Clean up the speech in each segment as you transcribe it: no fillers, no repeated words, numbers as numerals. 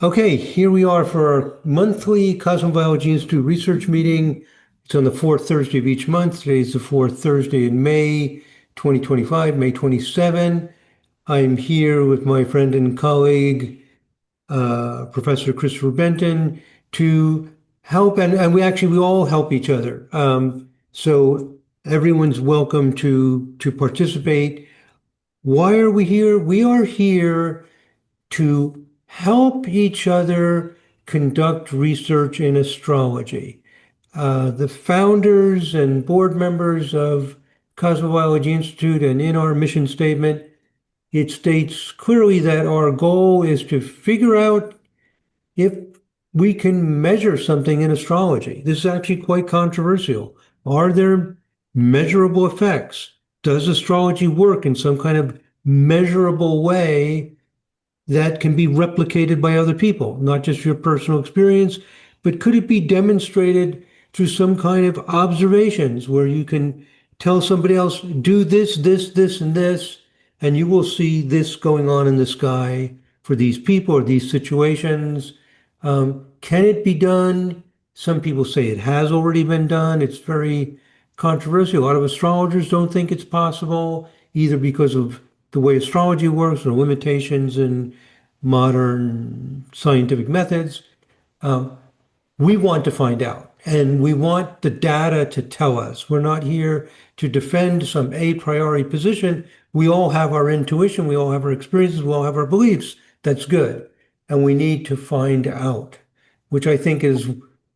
Okay, here we are for our monthly Cosmobiology Institute research meeting. It's on the fourth Thursday of each month. Today is the fourth Thursday in May 2025, May 27. I'm here with my friend and colleague, Professor Christopher Benton, to help, and we all help each other. So everyone's welcome to participate. Why are we here? We are here to help each other conduct research in astrology. The founders and board members of Cosmobiology Institute, and in our mission statement, it states clearly that our goal is to figure out if we can measure something in astrology. This is actually quite controversial. Are there measurable effects? Does astrology work in some kind of measurable way that can be replicated by other people, not just your personal experience, but could it be demonstrated through some kind of observations where you can tell somebody else, do this, this, this, and this, and you will see this going on in the sky for these people or these situations? Can it be done? Some people say it has already been done. It's very controversial. A lot of astrologers don't think it's possible, either because of the way astrology works or limitations in modern scientific methods. We want to find out, and we want the data to tell us. We're not here to defend some a priori position. We all have our intuition, we all have our experiences, we all have our beliefs. That's good. And we need to find out, which I think is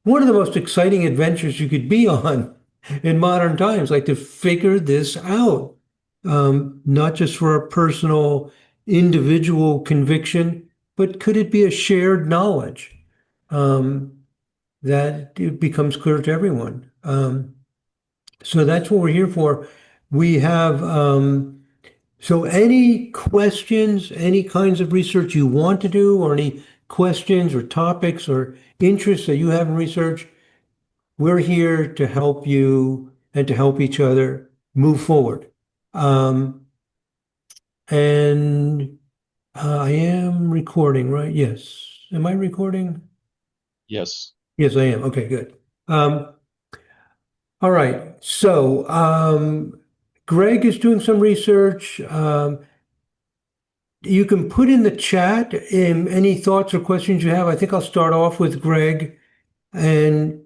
one of the most exciting adventures you could be on in modern times, like to figure this out, not just for a personal, individual conviction, but could it be a shared knowledge? That it becomes clear to everyone. So that's what we're here for. We have, so any questions, any kinds of research you want to do, or any questions or topics or interests that you have in research, we're here to help you and to help each other move forward. Um, and I am recording, right? Yes. Am I recording? Yes. Yes, I am. Okay, good. Um, All right. So, Greg is doing some research. You can put in the chat any thoughts or questions you have. I think I'll start off with Greg and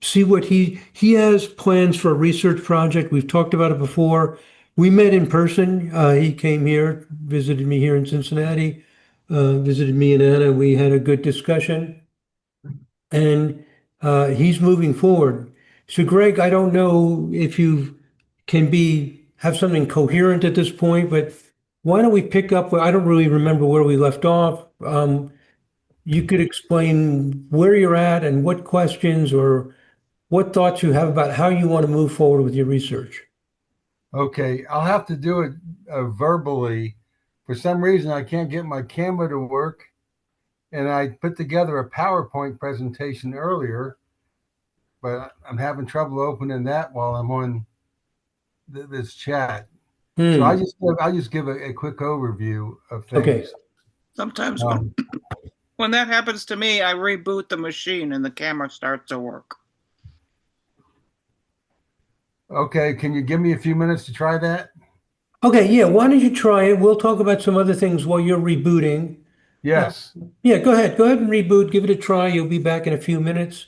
see what he has plans for a research project. We've talked about it before. We met in person. He came here, visited me here in Cincinnati, visited me and Anna. We had a good discussion, and he's moving forward. So, Greg, I don't know if you can have something coherent at this point, but why don't we pick up? I don't really remember where we left off. You could explain where you're at and what questions or what thoughts you have about how you want to move forward with your research. Okay, I'll have to do it verbally. For some reason, I can't get my camera to work, and I put together a PowerPoint presentation earlier, but I'm having trouble opening that while I'm on this chat. So Hmm. I'll just give a quick overview of Okay. things. Sometimes Um, when that happens to me, I reboot the machine and the camera starts to work. okay, can you give me a few minutes to try that? Okay. Yeah. Why don't you try it? We'll talk about some other things while you're rebooting. Uh, Yes. yeah. Go ahead. Go ahead and reboot. Give it a try. You'll be back in a few minutes.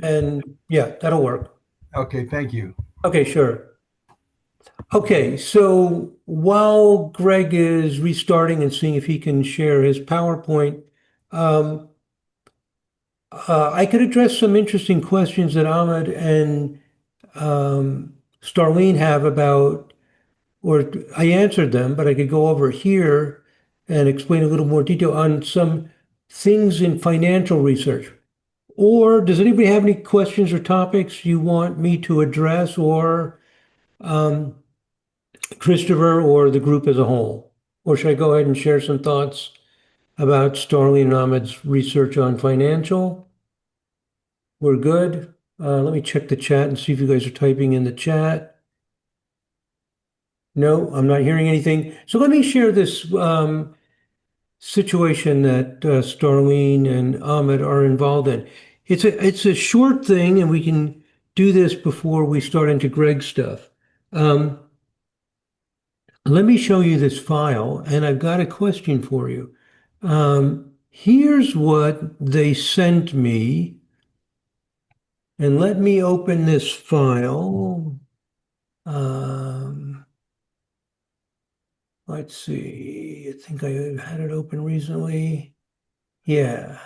And yeah, that'll work. Okay, thank you. Okay. Sure. Okay, so while Greg is restarting and seeing if he can share his PowerPoint, um, I could address some interesting questions that Ahmed and Starlene have about, or I answered them, but I could go over here and explain a little more detail on some things in financial research. Or does anybody have any questions or topics you want me to address, or um, Christopher or the group as a whole? Or should I go ahead and share some thoughts about Starlene and Ahmed's research on financial? We're good. Let me check the chat and see if you guys are typing in the chat. No, I'm not hearing anything. So let me share this situation that Starlene and Ahmed are involved in. It's a short thing, and we can do this before we start into Greg's stuff. Um, Let me show you this file, and I've got a question for you. Here's what they sent me, and let me open this file. Um, let's see, I think I had it open recently. Yeah.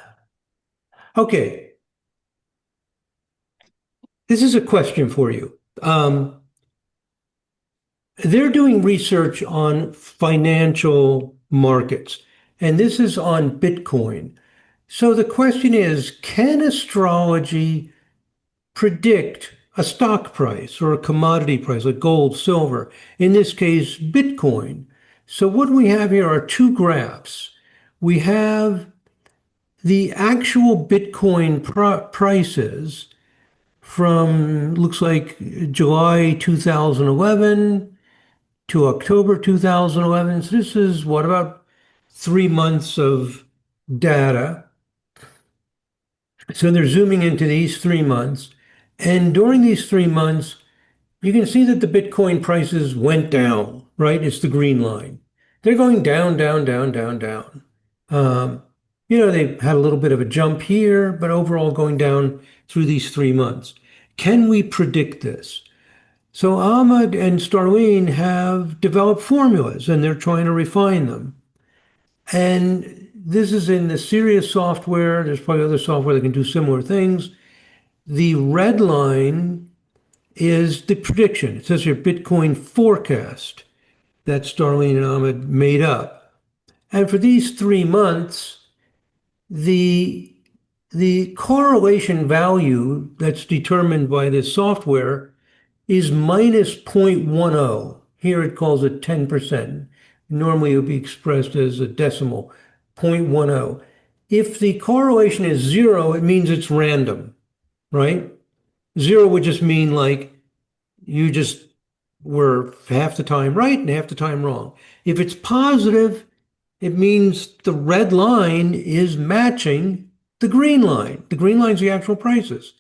Okay. This is a question for you. They're doing research on financial markets, and this is on Bitcoin. So the question is, can astrology predict a stock price or a commodity price like gold, silver, in this case, Bitcoin? So what we have here are two graphs. We have the actual Bitcoin prices from, looks like July 2011 to October 2011. So this is what, about 3 months of data. So they're zooming into these 3 months. And during these 3 months, you can see that the Bitcoin prices went down, right? It's the green line. They're going down, down, down, down, down. Um, they had a little bit of a jump here, but overall going down through these 3 months. Can we predict this? So Ahmed and Starlene have developed formulas and they're trying to refine them. And this is in the Sirius software. There's probably other software that can do similar things. The red line is the prediction. It says here Bitcoin forecast that Starlene and Ahmed made up. And for these 3 months, the correlation value that's determined by this software is minus 0.10. Here it calls it 10%. Normally it would be expressed as a decimal, 0.10. If the correlation is zero, it means it's random, right? Zero would just mean like you just were half the time right and half the time wrong. If it's positive, it means the red line is matching the green line. The green line's the actual prices.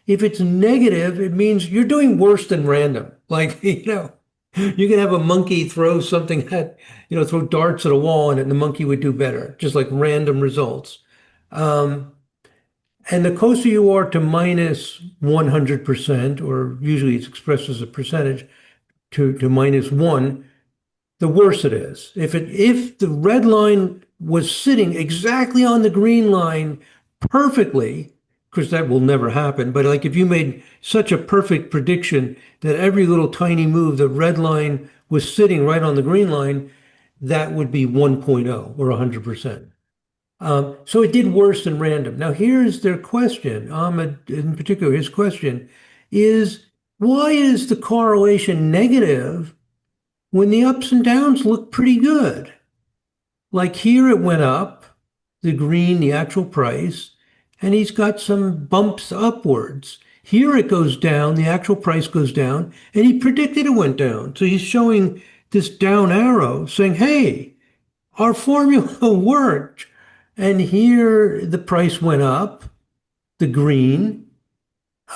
If it's negative, it means you're doing worse than random. Like, you can have a monkey throw something throw darts at a wall and the monkey would do better, just like random results. And the closer you are to minus 100%, or usually it's expressed as a percentage, to minus one, the worse it is. If the red line was sitting exactly on the green line perfectly, because that will never happen, but like if you made such a perfect prediction that every little tiny move, the red line was sitting right on the green line, that would be 1.0 or 100%. So it did worse than random. Now here's their question, Ahmed in particular, his question is, why is the correlation negative when the ups and downs look pretty good? Like here it went up, the green, the actual price, and he's got some bumps upwards. Here it goes down, the actual price goes down, and he predicted it went down. So he's showing this down arrow saying, hey, our formula worked. And here the price went up, the green,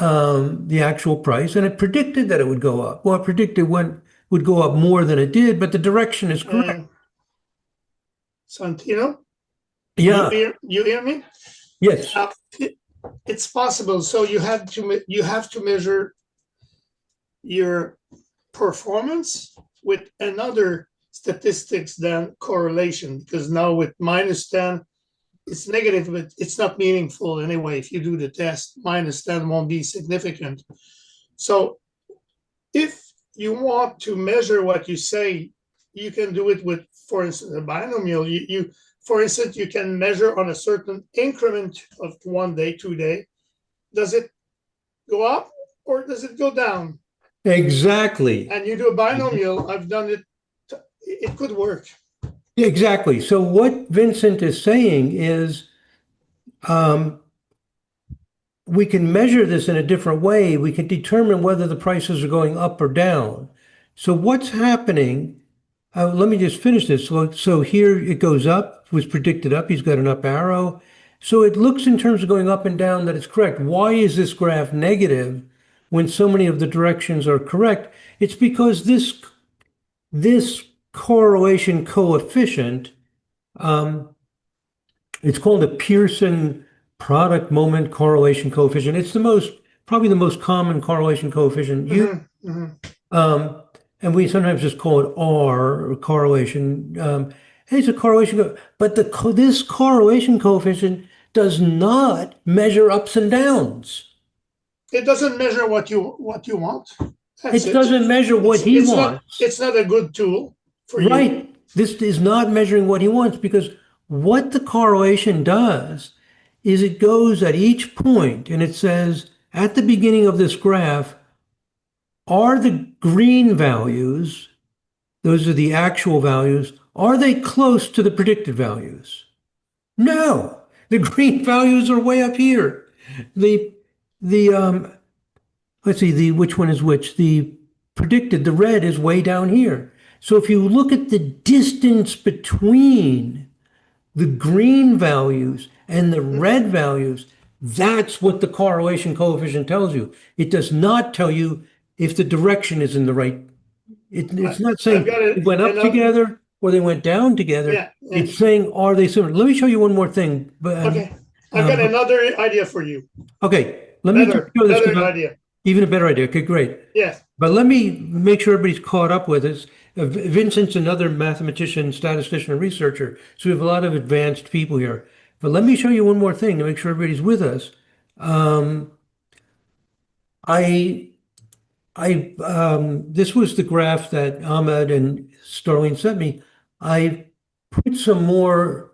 the actual price, and it predicted that it would go up. Well, it predicted would go up more than it did, but the direction is correct. Santino, Yeah. you hear me? Yes. It's possible. So you have to measure your performance with another statistics than correlation, because now with minus 10, it's negative, but it's not meaningful anyway. If you do the test, minus 10 won't be significant. So if you want to measure what you say, you can do it with, for instance, a binomial. For instance, you can measure on a certain increment of 1 day, 2 day. Does it go up or does it go down? Exactly. And you do a binomial. I've done it. It could work. Exactly. So what Vincent is saying is, we can measure this in a different way. We can determine whether the prices are going up or down. So what's happening let me just finish this. So here it goes up, was predicted up. He's got an up arrow. So it looks in terms of going up and down that it's correct. Why is this graph negative when so many of the directions are correct? It's because this correlation coefficient, it's called a Pearson product moment correlation coefficient. It's probably the most common correlation coefficient used. Um, and we sometimes just call it R, or correlation. It's a correlation, but this correlation coefficient does not measure ups and downs. It doesn't measure what you want. That's It doesn't measure what he wants. It's not a good tool for you. Right. This is not measuring what he wants, because what the correlation does is it goes at each point and it says at the beginning of this graph, are the green values, those are the actual values, are they close to the predicted values? No, the green values are way up here. The let's see, which one is which? The predicted, the red is way down here. So if you look at the distance between the green values and the red values, that's what the correlation coefficient tells you. It does not tell you if the direction is in the right. It's not saying they went up together or they went down together. Yeah. It's saying, are they similar? Let me show you one more thing. Okay. I've got another idea for you. Okay. Let me show this. Better idea. Even a better idea. Okay, great. Yes. But let me make sure everybody's caught up with this. Vincent's another mathematician, statistician, and researcher. So we have a lot of advanced people here. But let me show you one more thing to make sure everybody's with us. This was the graph that Ahmed and Starlene sent me. I put some more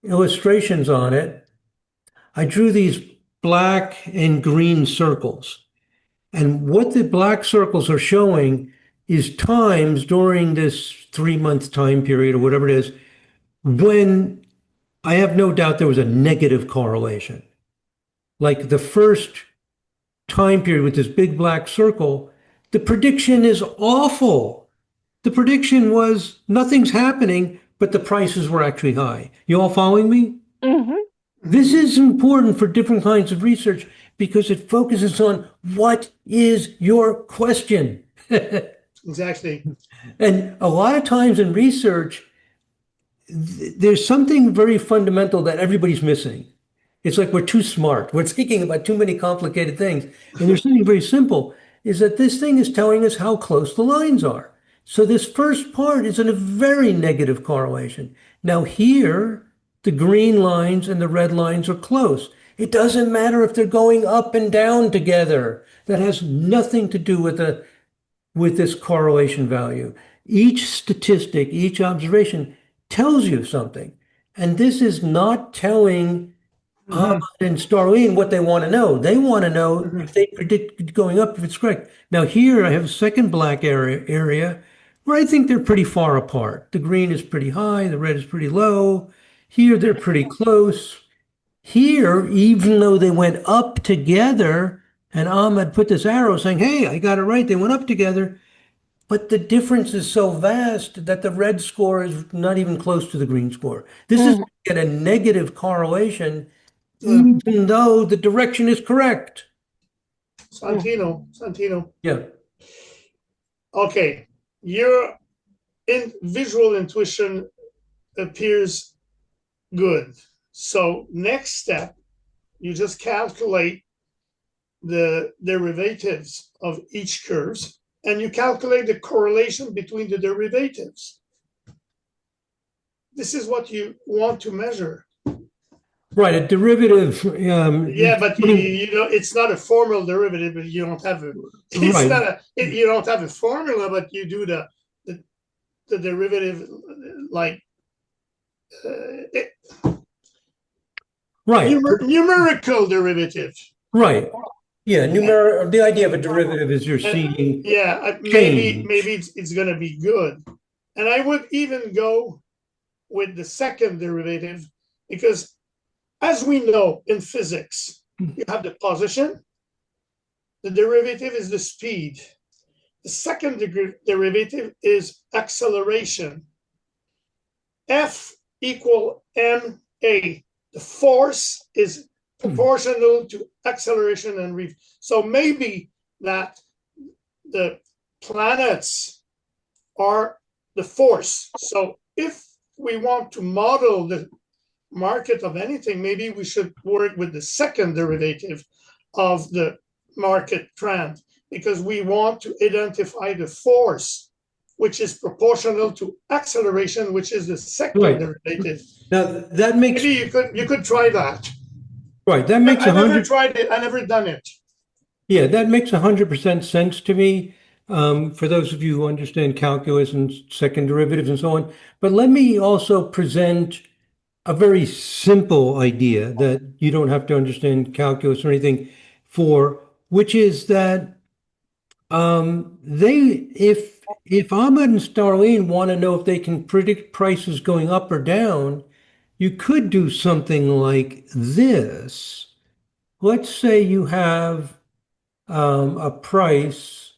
illustrations on it. I drew these black and green circles. And what the black circles are showing is times during this 3-month time period or whatever it is, when I have no doubt there was a negative correlation. Like the first time period with this big black circle, the prediction is awful. The prediction was nothing's happening, but the prices were actually high. You all following me? Mm-hmm. This is important for different kinds of research because it focuses on what is your question. Exactly. And a lot of times in research, there's something very fundamental that everybody's missing. It's like we're too smart. We're thinking about too many complicated things. And there's something very simple, is that this thing is telling us how close the lines are. So this first part is in a very negative correlation. Now here, the green lines and the red lines are close. It doesn't matter if they're going up and down together. That has nothing to do with this correlation value. Each statistic, each observation tells you something. And this is not telling Ahmed and Starlene what they want to know. They want to know if they predict going up, if it's correct. Now here I have a second black area where I think they're pretty far apart. The green is pretty high, the red is pretty low. Here they're pretty close. Here, even though they went up together, and Ahmed put this arrow saying, hey, I got it right, they went up together, but the difference is so vast that the red score is not even close to the green score. This is at a negative correlation, even though the direction is correct. Santino. Yeah. Okay. Your visual intuition appears good. So next step, you just calculate the derivatives of each curves and you calculate the correlation between the derivatives. This is what you want to measure. Right, a derivative. Yeah, but you know it's not a formal derivative. But you don't have you don't have a formula, but you do the derivative like right, numerical derivative. Right. Yeah, the idea of a derivative is you're seeing. Yeah, maybe it's going to be good, and I would even go with the second derivative because, as we know in physics, you have the position. The derivative is the speed. The second derivative is acceleration. F equal ma. The force is proportional to acceleration and so maybe that the planets are the force. So if we want to model the market of anything, maybe we should work with the second derivative of the market trend, because we want to identify the force, which is proportional to acceleration, which is the second Right. derivative. Now that makes Maybe you could try that. right. That makes I never 100. tried it. I never done it. Yeah, that makes 100% sense to me. For those of you who understand calculus and second derivatives and so on. But let me also present a very simple idea that you don't have to understand calculus or anything for, which is that if Ahmed and Starlene want to know if they can predict prices going up or down, you could do something like this. Let's say you have a price.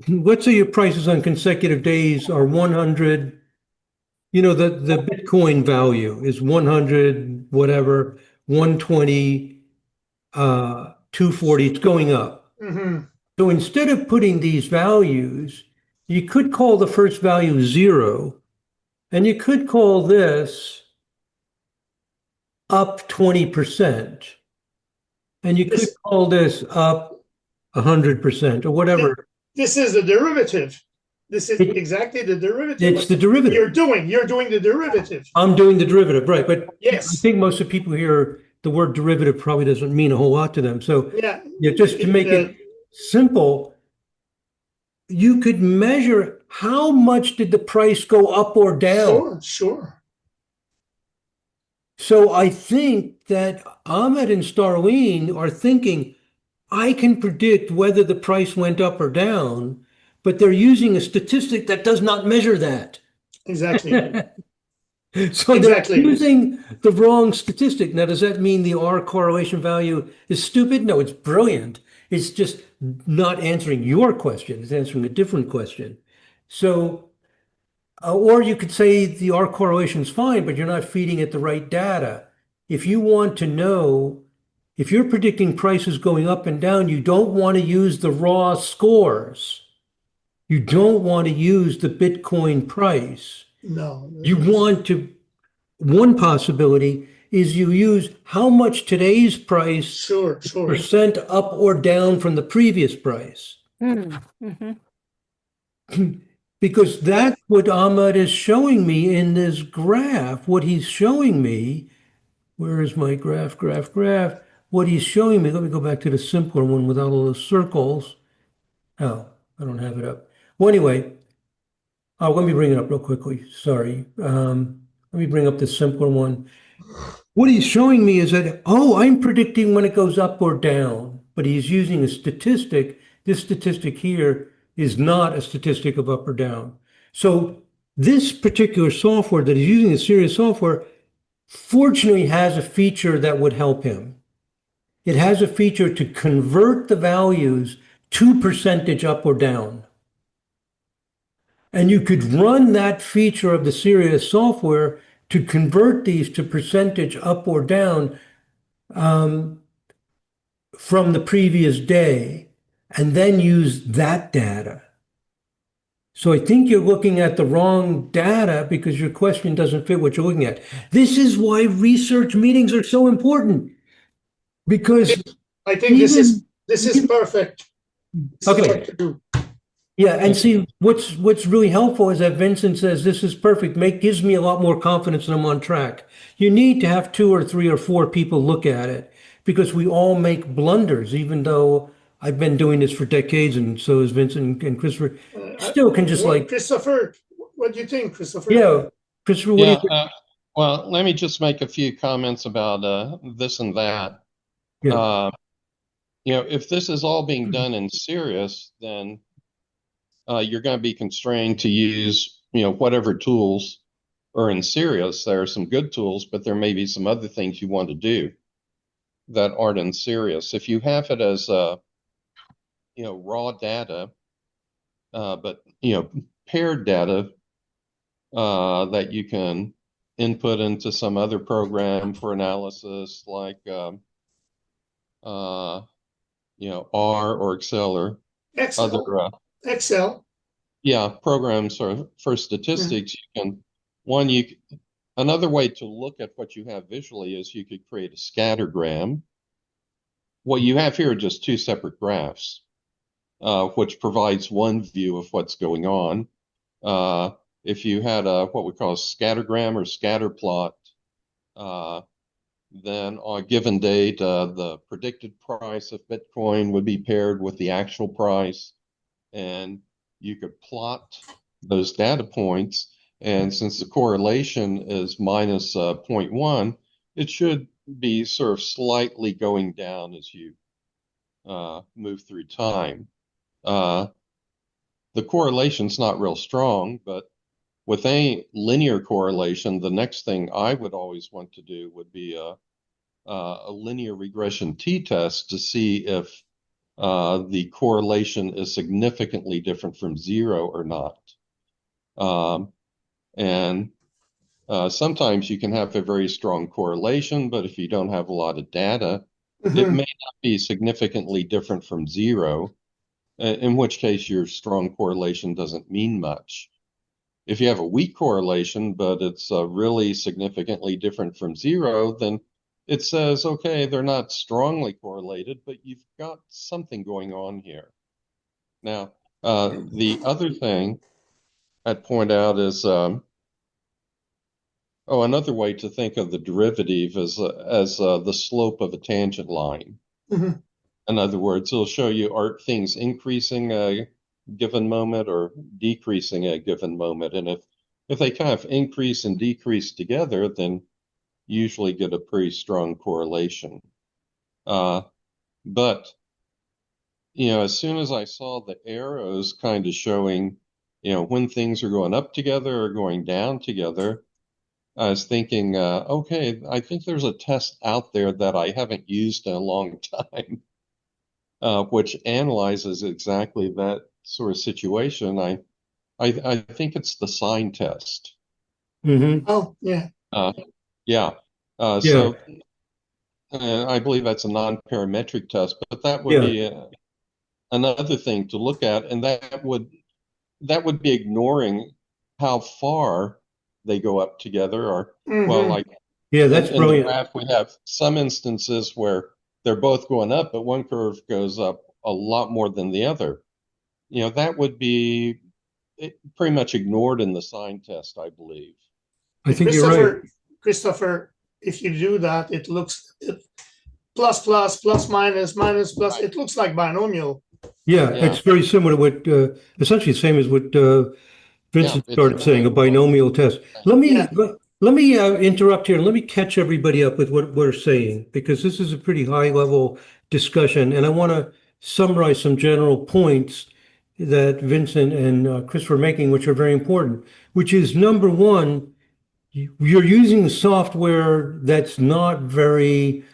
Let's say your prices on consecutive days are 100. You know, the Bitcoin value is 100, whatever, 120, 240. It's going up. Mm-hmm. So instead of putting these values, you could call the first value 0, and you could call this up 20%. And you could call this up 100% or whatever. This is the derivative. This is exactly the derivative. It's the derivative. You're doing the derivative. I'm doing the derivative, right? But yes, I think most of the people here, the word derivative probably doesn't mean a whole lot to them. So yeah, just to make it simple, you could measure how much did the price go up or down. Sure. So I think that Ahmed and Starlene are thinking, I can predict whether the price went up or down, but they're using a statistic that does not measure that. Exactly. So they're using the wrong statistic. Now, does that mean the R correlation value is stupid? No, it's brilliant. It's just not answering your question. It's answering a different question. So, or you could say the R correlation is fine, but you're not feeding it the right data. If you want to know, if you're predicting prices going up and down, you don't want to use the raw scores. You don't want to use the Bitcoin price. No. You want to, one possibility is you use how much today's price percent up or down from the previous price. Mm-hmm. Because that's what Ahmed is showing me in this graph. What he's showing me, where is my graph? What he's showing me, let me go back to the simpler one without all those circles. Oh, I don't have it up. Well, anyway, let me bring it up real quickly. Sorry. Let me bring up the simpler one. What he's showing me is that, I'm predicting when it goes up or down, but he's using a statistic. This statistic here is not a statistic of up or down. So this particular software that he's using, is serious software, fortunately has a feature that would help him. It has a feature to convert the values to percentage up or down. And you could run that feature of the Sirius software to convert these to percentage up or down from the previous day, and then use that data. So I think you're looking at the wrong data because your question doesn't fit what you're looking at. This is why research meetings are so important, because I think this is perfect. Okay. Yeah, and see, what's really helpful is that Vincent says this is perfect. Gives me a lot more confidence that I'm on track. You need to have 2 or 3 or 4 people look at it, because we all make blunders, even though I've been doing this for decades, and so is Vincent and Christopher. Still can just Christopher, what do you think, Christopher? Yeah, Christopher, what do you think? Well, let me just make a few comments about this and that. Yeah. If this is all being done in Sirius, then you're going to be constrained to use, whatever tools are in Sirius. There are some good tools, but there may be some other things you want to do that aren't in Sirius. If you have it as, raw data, but paired data that you can input into some other program for analysis, like R or Excel or Excel, other Excel. programs for statistics. Another way to look at what you have visually is you could create a scattergram. What you have here are just two separate graphs, which provides one view of what's going on. If you had what we call a scattergram or scatter plot, then on a given date, the predicted price of Bitcoin would be paired with the actual price, and you could plot those data points. And since the correlation is minus 0.1, it should be sort of slightly going down as you move through time. The correlation's not real strong, but with any linear correlation, the next thing I would always want to do would be a linear regression t-test to see if the correlation is significantly different from zero or not. And sometimes you can have a very strong correlation, but if you don't have a lot of data, it may not be significantly different from zero, in which case your strong correlation doesn't mean much. If you have a weak correlation, but it's really significantly different from zero, then it says, okay, they're not strongly correlated, but you've got something going on here. Now, the other thing I'd point out is, another way to think of the derivative is as the slope of a tangent line. Mhm. In other words, it'll show you are things increasing a given moment or decreasing a given moment. And if they kind of increase and decrease together, then you usually get a pretty strong correlation. But as soon as I saw the arrows kind of showing, when things are going up together or going down together, I was thinking, okay, I think there's a test out there that I haven't used in a long time, which analyzes exactly that sort of situation. I think it's the sign test. Mm-hmm. Oh, yeah. Yeah. So I believe that's a non-parametric test, but that would be another thing to look at, and that would be ignoring how far they go up together, or well, like that's in the brilliant. graph, we have some instances where they're both going up, but one curve goes up a lot more than the other. That would be pretty much ignored in the sign test, I believe. I think you're right. Christopher, if you do that, it looks plus, plus, minus, minus, plus. Right. It looks like binomial. Yeah, Yeah. it's very similar to what, essentially the same as what Vincent it's started saying, a binomial test. Let me interrupt here and let me catch everybody up with what we're saying, because this is a pretty high level discussion, and I want to summarize some general points that Vincent and Chris were making, which are very important, which is number one, you're using software that's not very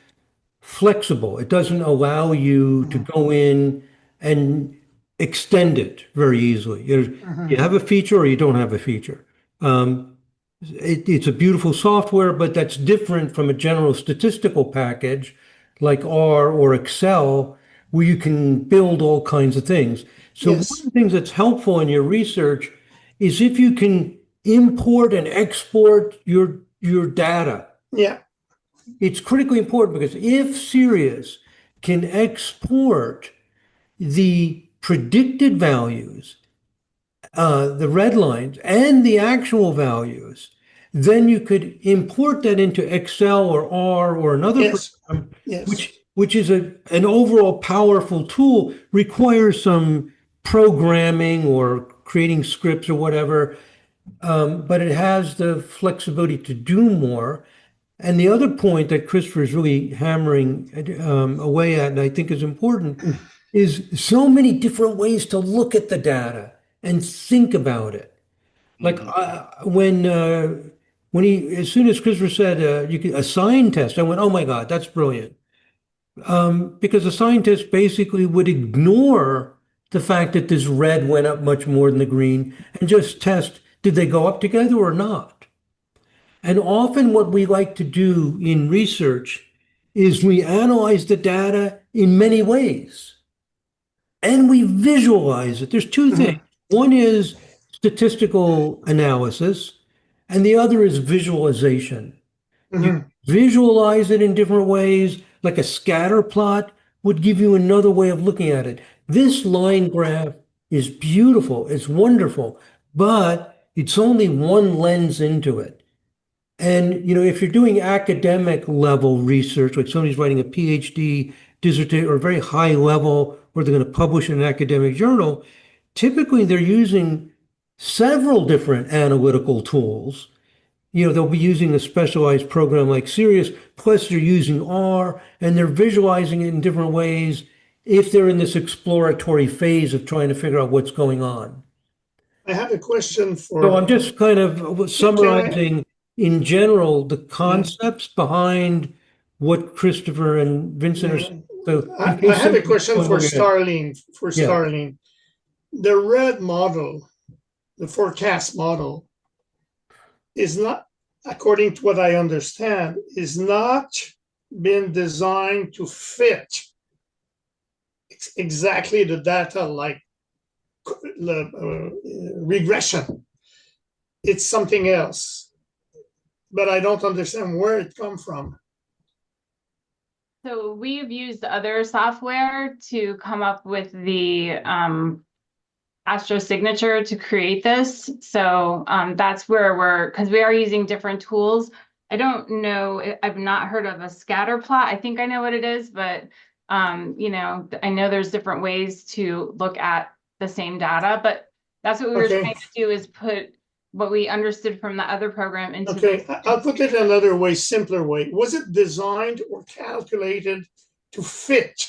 flexible. It doesn't allow you to go in and extend it very easily. You have a feature or you don't have a feature. It's a beautiful software, but that's different from a general statistical package like R or Excel, where you can build all kinds of things. So one of Yes. the things that's helpful in your research is if you can import and export your data. Yeah. It's critically important because if Sirius can export the predicted values, the red lines, and the actual values, then you could import that into Excel or R or another Yes. program, Yes. which is an overall powerful tool, requires some programming or creating scripts or whatever, but it has the flexibility to do more. And the other point that Christopher is really hammering away at, and I think is important, is so many different ways to look at the data and think about it. Like as soon as Christopher said you could a sign test, I went, oh my God, that's brilliant. Because a sign test basically would ignore the fact that this red went up much more than the green and just test, did they go up together or not? And often what we like to do in research is we analyze the data in many ways and we visualize it. There's two things. One is statistical analysis, and the other is visualization. You Mhm. visualize it in different ways, like a scatter plot would give you another way of looking at it. This line graph is beautiful, it's wonderful, but it's only one lens into it. And if you're doing academic level research, like somebody's writing a PhD dissertation or very high level, where they're going to publish in an academic journal, typically they're using several different analytical tools. They'll be using a specialized program like Sirius, plus they're using R, and they're visualizing it in different ways if they're in this exploratory phase of trying to figure out what's going on. I have a question So I'm for, just kind of can I, summarizing in general the yeah, concepts behind what Christopher and Vincent are yeah. saying. So in I case have a somebody, question for go ahead. Starling, Yeah. The red model, the forecast model, is not, according to what I understand, is not been designed to fit exactly the data like regression. It's something else, but I don't understand where it come from. So we've used other software to come up with the Astro signature to create this. So that's where because we are using different tools. I don't know, I've not heard of a scatter plot. I think I know what it is, but I know there's different ways to look at the same data, but that's what we were trying to do, is put what we understood from the other program into Okay, I'll put it another way, simpler way. Was it designed or calculated to fit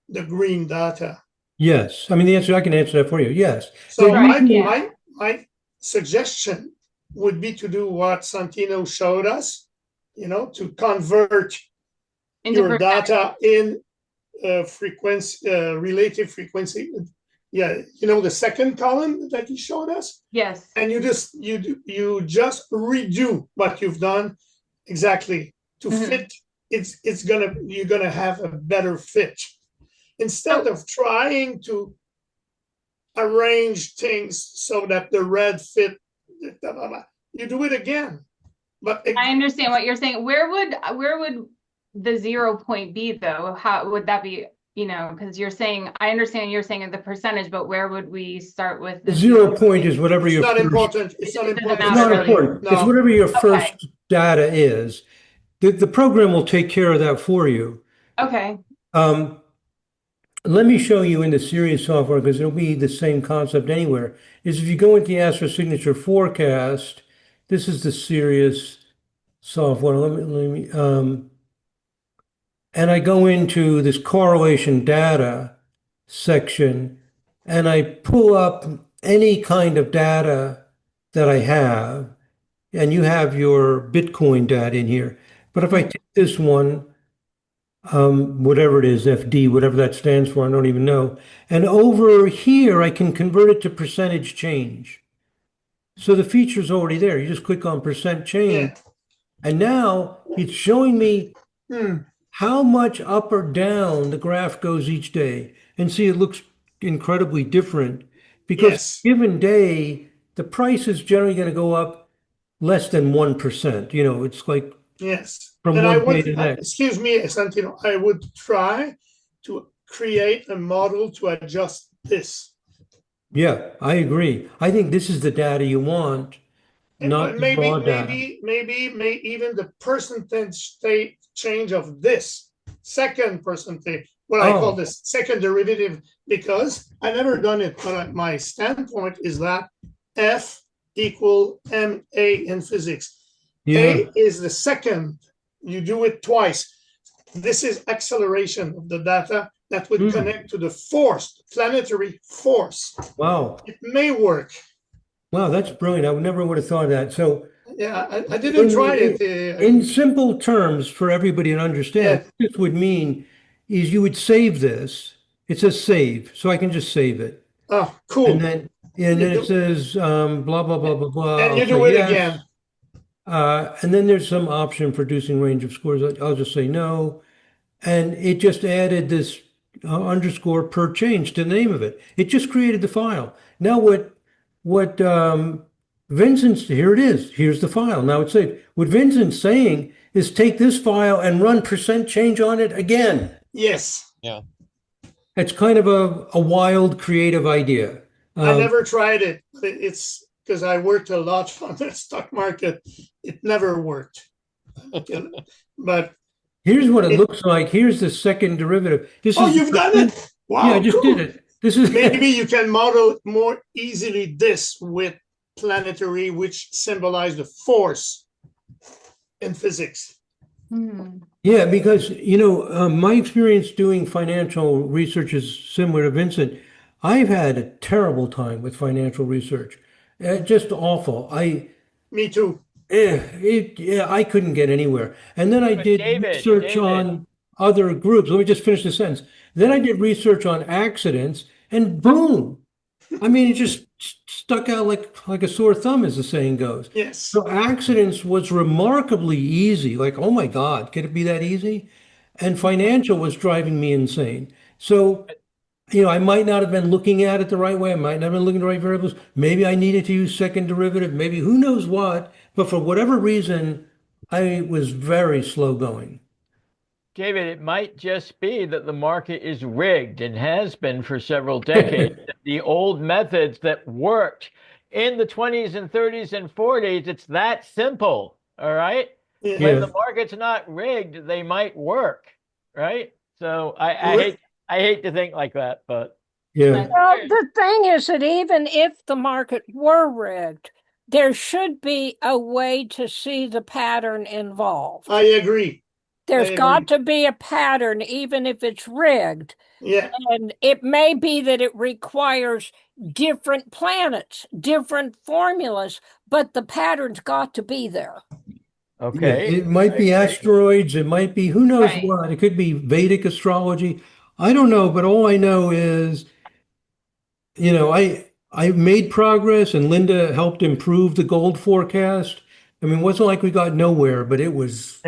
the green data? Yes. I mean, I can answer that for you. Yes. So Right, yeah. my suggestion would be to do what Santino showed us, to convert into your data in frequency, relative frequency. Yeah, the second column that he showed us, Yes. and you just redo what you've done exactly to fit. You're gonna have a better fit instead of trying to arrange things so that the red fit. You do it again. But I understand what you're saying. Where would the 0 point be though? How would that be? Because I understand you're saying the percentage, but where would we start with The the 0 point is whatever it's your not first. important. It's not It doesn't important. It's matter, not really. important. It's No. whatever your Okay. first data is. The program will take care of that for you. Okay. Let me show you in the Sirius software, because it'll be the same concept anywhere. Is if you go into the Astro Signature forecast, this is the Sirius software. And I go into this correlation data section, and I pull up any kind of data that I have, and you have your Bitcoin data in here. But if I take this one, whatever it is, FD, whatever that stands for, I don't even know. And over here, I can convert it to percentage change. So the feature's already there. You just click on percent change. Yeah. And now it's showing me Hmm. how much up or down the graph goes each day. And see, it looks incredibly different because Yes. given day, the price is generally going to go up less than 1%. It's like Yes. from And one day to the next. excuse me, Santino, I would try to create a model to adjust this. Yeah, I agree. I think this is the data you want, not the Maybe, raw data. maybe even the percentage change of this second percentage, what I call this second derivative, because I never done it, but my standpoint is that F equal ma in physics. Yeah. A is the second. You do it twice. This is acceleration of the data that would connect to the force, planetary force. Wow. It may work. Wow, that's brilliant. I never would have thought of that. So Yeah, I didn't try it. in simple terms for everybody to understand, what this would mean is you would save this it says save, so I can just save it. Oh, And cool. then, You it do- says, blah, blah, blah, blah, blah. And I'll you say do it yes. again. And then there's some option for reducing range of scores. I'll just say no. And it just added this underscore per change to the name of it. It just created the file. Now what Vincent's, here it is. Here's the file. Now it's saved. What Vincent's saying is take this file and run percent change on it again. Yes. Yeah. It's kind of a wild, creative idea. I never tried it. It's because I worked a lot on the stock market. It never worked. But Here's what it looks like. Here's the second derivative. This oh, is you've done it. Wow, yeah, I just cool. did it. This is Maybe you can model more easily this with planetary, which symbolize the force in physics. yeah, because my experience doing financial research is similar to Vincent. I've had a terrible time with financial research. Just awful. Me too. I couldn't get anywhere. And then I But did David, research on other groups. Let me just finish the sentence. Then I did research on accidents, and boom. I mean, it just stuck out like a sore thumb, as the saying goes. Yes. So accidents was remarkably easy. Like, oh my God, could it be that easy? And financial was driving me insane. So, I might not have been looking at it the right way. I might not have been looking at the right variables. Maybe I needed to use second derivative. Maybe who knows what. But for whatever reason, I was very slow going. David, it might just be that the market is rigged and has been for several decades. The old methods that worked in the 20s and 30s and 40s, it's that simple. All right. Yeah. When the market's not rigged, they might work. Right. So I hate to think like that, but Yeah. Well, the thing is that even if the market were rigged, there should be a way to see the pattern involved. I agree. There's I got agree. to be a pattern, even if it's rigged. Yeah. And it may be that it requires different planets, different formulas, but the pattern's got to be there. okay. It might be asteroids. It might be who knows Right. what. It could be Vedic astrology. I don't know, but all I know is, I made progress and Linda helped improve the gold forecast. I mean, it wasn't like we got nowhere, but it was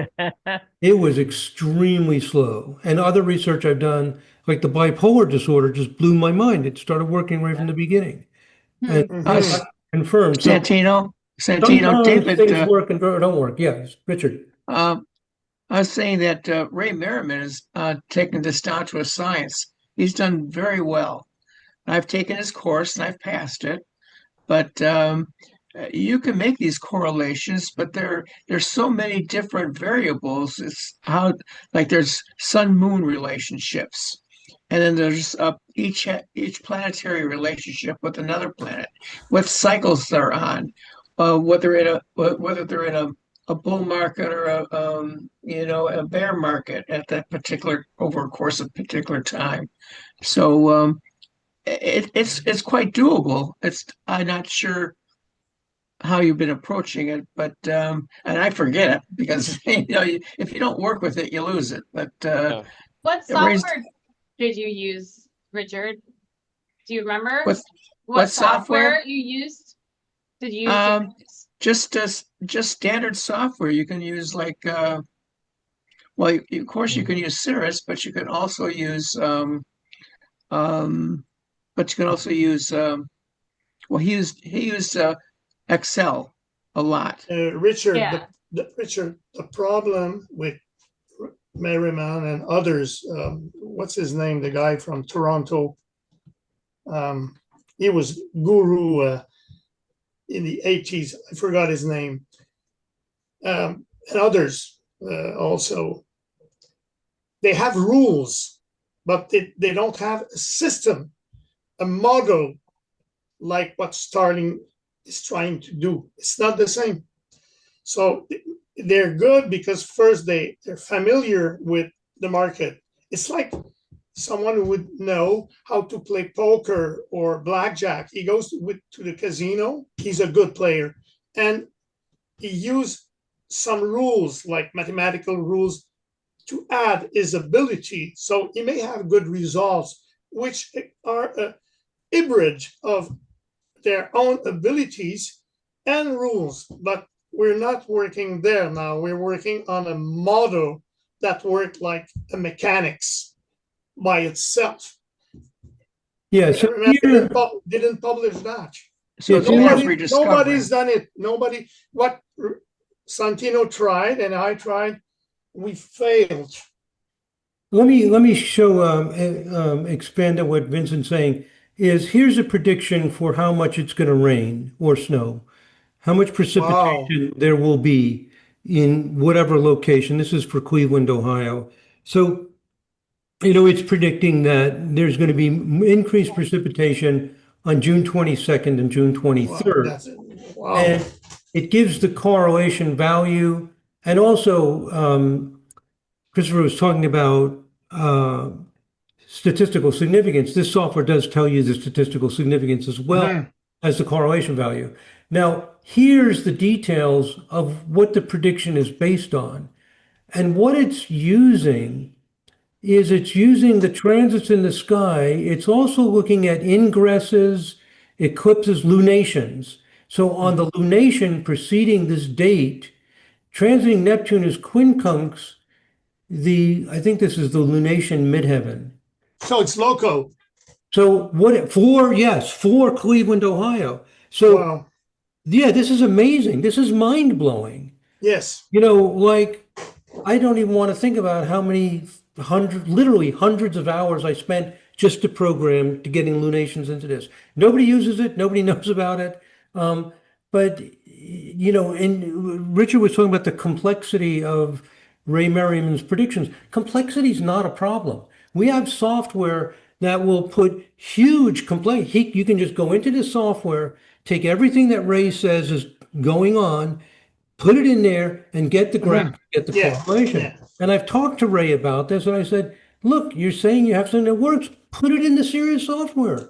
extremely slow. And other research I've done, like the bipolar disorder, just blew my mind. It started working right from the beginning. And Mhm. confirmed. So Santino, sometimes David, things work and don't work. Yes, Richard. I was saying that Ray Merriman has taken this down to a science. He's done very well. I've taken his course and I've passed it, but you can make these correlations, but there's so many different variables. It's how like there's sun-moon relationships, and then there's each planetary relationship with another planet, what cycles they're on, whether they're in a bull market or a bear market at that particular over a course of particular time. So it's quite doable. I'm not sure how you've been approaching it, but and I forget it because if you don't work with it, you lose it. But Yeah. What It raised- software did you use, Richard? Do you remember What what software? software you used? Did you use? just standard software. You can use well, of course you can use Cirrus, but you can also use well, he used Excel a lot. Richard, Yeah. Richard, the problem with Merriman and others, what's his name? The guy from Toronto. He was guru in the 80s. I forgot his name. And others also. They have rules, but they don't have a system, a model like what Starling is trying to do. It's not the same. So they're good because first they're familiar with the market. It's like someone who would know how to play poker or blackjack. He goes to the casino. He's a good player. And he used some rules, like mathematical rules, to add his ability. So he may have good results, which are a hybrid of their own abilities and rules, but we're not working there now. We're working on a model that worked like a mechanics by itself. Yeah, so Remember, here, didn't publish that. So It's it's more interesting. rediscovering. Nobody's done it. Nobody. What Santino tried and I tried, we failed. let me show expand on what Vincent's saying. Here's a prediction for how much it's going to rain or snow, how much precipitation there will be in whatever location. This is for Cleveland, Ohio. So, it's predicting that there's going to be increased precipitation on June 22nd and June Wow, 23rd. that's it. Wow. And it gives the correlation value. And also, Christopher was talking about statistical significance. This software does tell you the statistical significance as well as the correlation value. Now, here's the details of what the prediction is based on. And what it's using is it's using the transits in the sky. It's also looking at ingresses, eclipses, lunations. So on the lunation preceding this date, transiting Neptune is quincunx I think this is the lunation midheaven. So it's loco. So for Cleveland, Ohio. So Wow. yeah, this is amazing. This is mind blowing. Yes. Like I don't even want to think about how many literally hundreds of hours I spent just to program to getting lunations into this. Nobody uses it. Nobody knows about it. But and Richard was talking about the complexity of Ray Merriman's predictions. Complexity is not a problem. We have software that will put huge complexity. You can just go into the software, take everything that Ray says is going on, put it in there, and get the graph, get the correlation. Yeah. And I've talked to Ray about this, and I said, look, you're saying you have something that works. Put it in the Sirius software.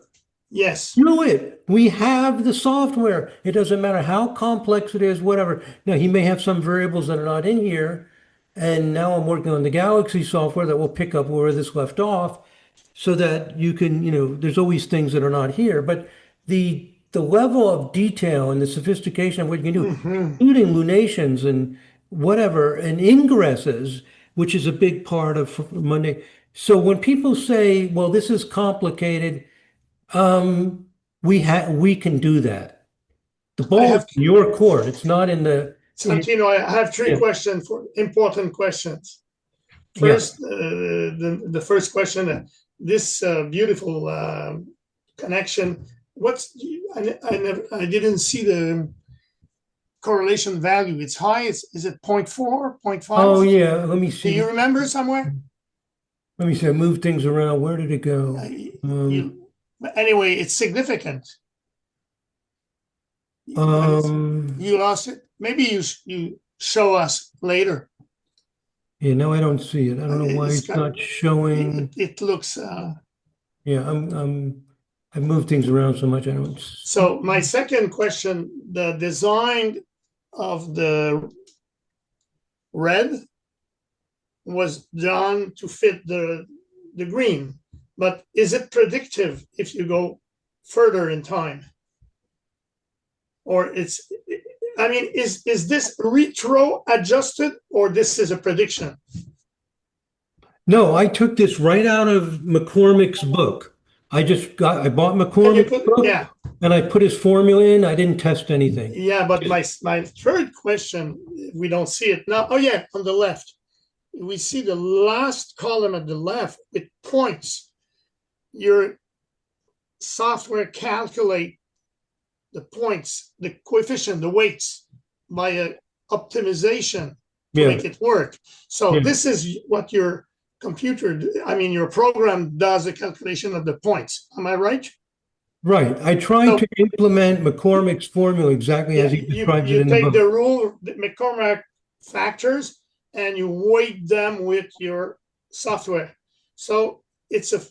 Yes. Do it. We have the software. It doesn't matter how complex it is, whatever. Now, he may have some variables that are not in here. And now I'm working on the Galaxy software that will pick up where this left off so that you can, there's always things that are not here. But the level of detail and the sophistication of what you can do, including lunations and whatever, and ingresses, which is a big part of Monday. So when people say, well, this is complicated, we can do that. The ball is in your court. It's not in the. Santino, I have three important questions. First, the first question, this beautiful connection. I didn't see the correlation value. It's high. Is it 0.4, 0.5? Oh yeah, let me see. Do you remember somewhere? Let me see. I moved things around. Where did it go? Anyway, it's significant. You lost it. Maybe you show us later. Yeah, no, I don't see it. I don't know why it's not showing. It looks. Yeah, I've moved things around so much I don't. So my second question: the design of the red was done to fit the green, but is it predictive if you go further in time? Or is this retro adjusted or this is a prediction? No, I took this right out of McCormick's book. I bought McCormick's book and I put his formula in. I didn't test anything. Yeah, but my third question, we don't see it now. Oh yeah, on the left. We see the last column at the left with points. Your software calculate the points, the coefficient, the weights by a optimization to make it work. So this is what your your program does, a calculation of the points. Am I right? Right. I tried to implement McCormick's formula exactly as he describes it in the book. You take the rule, the McCormick factors, and you weight them with your software. So it's a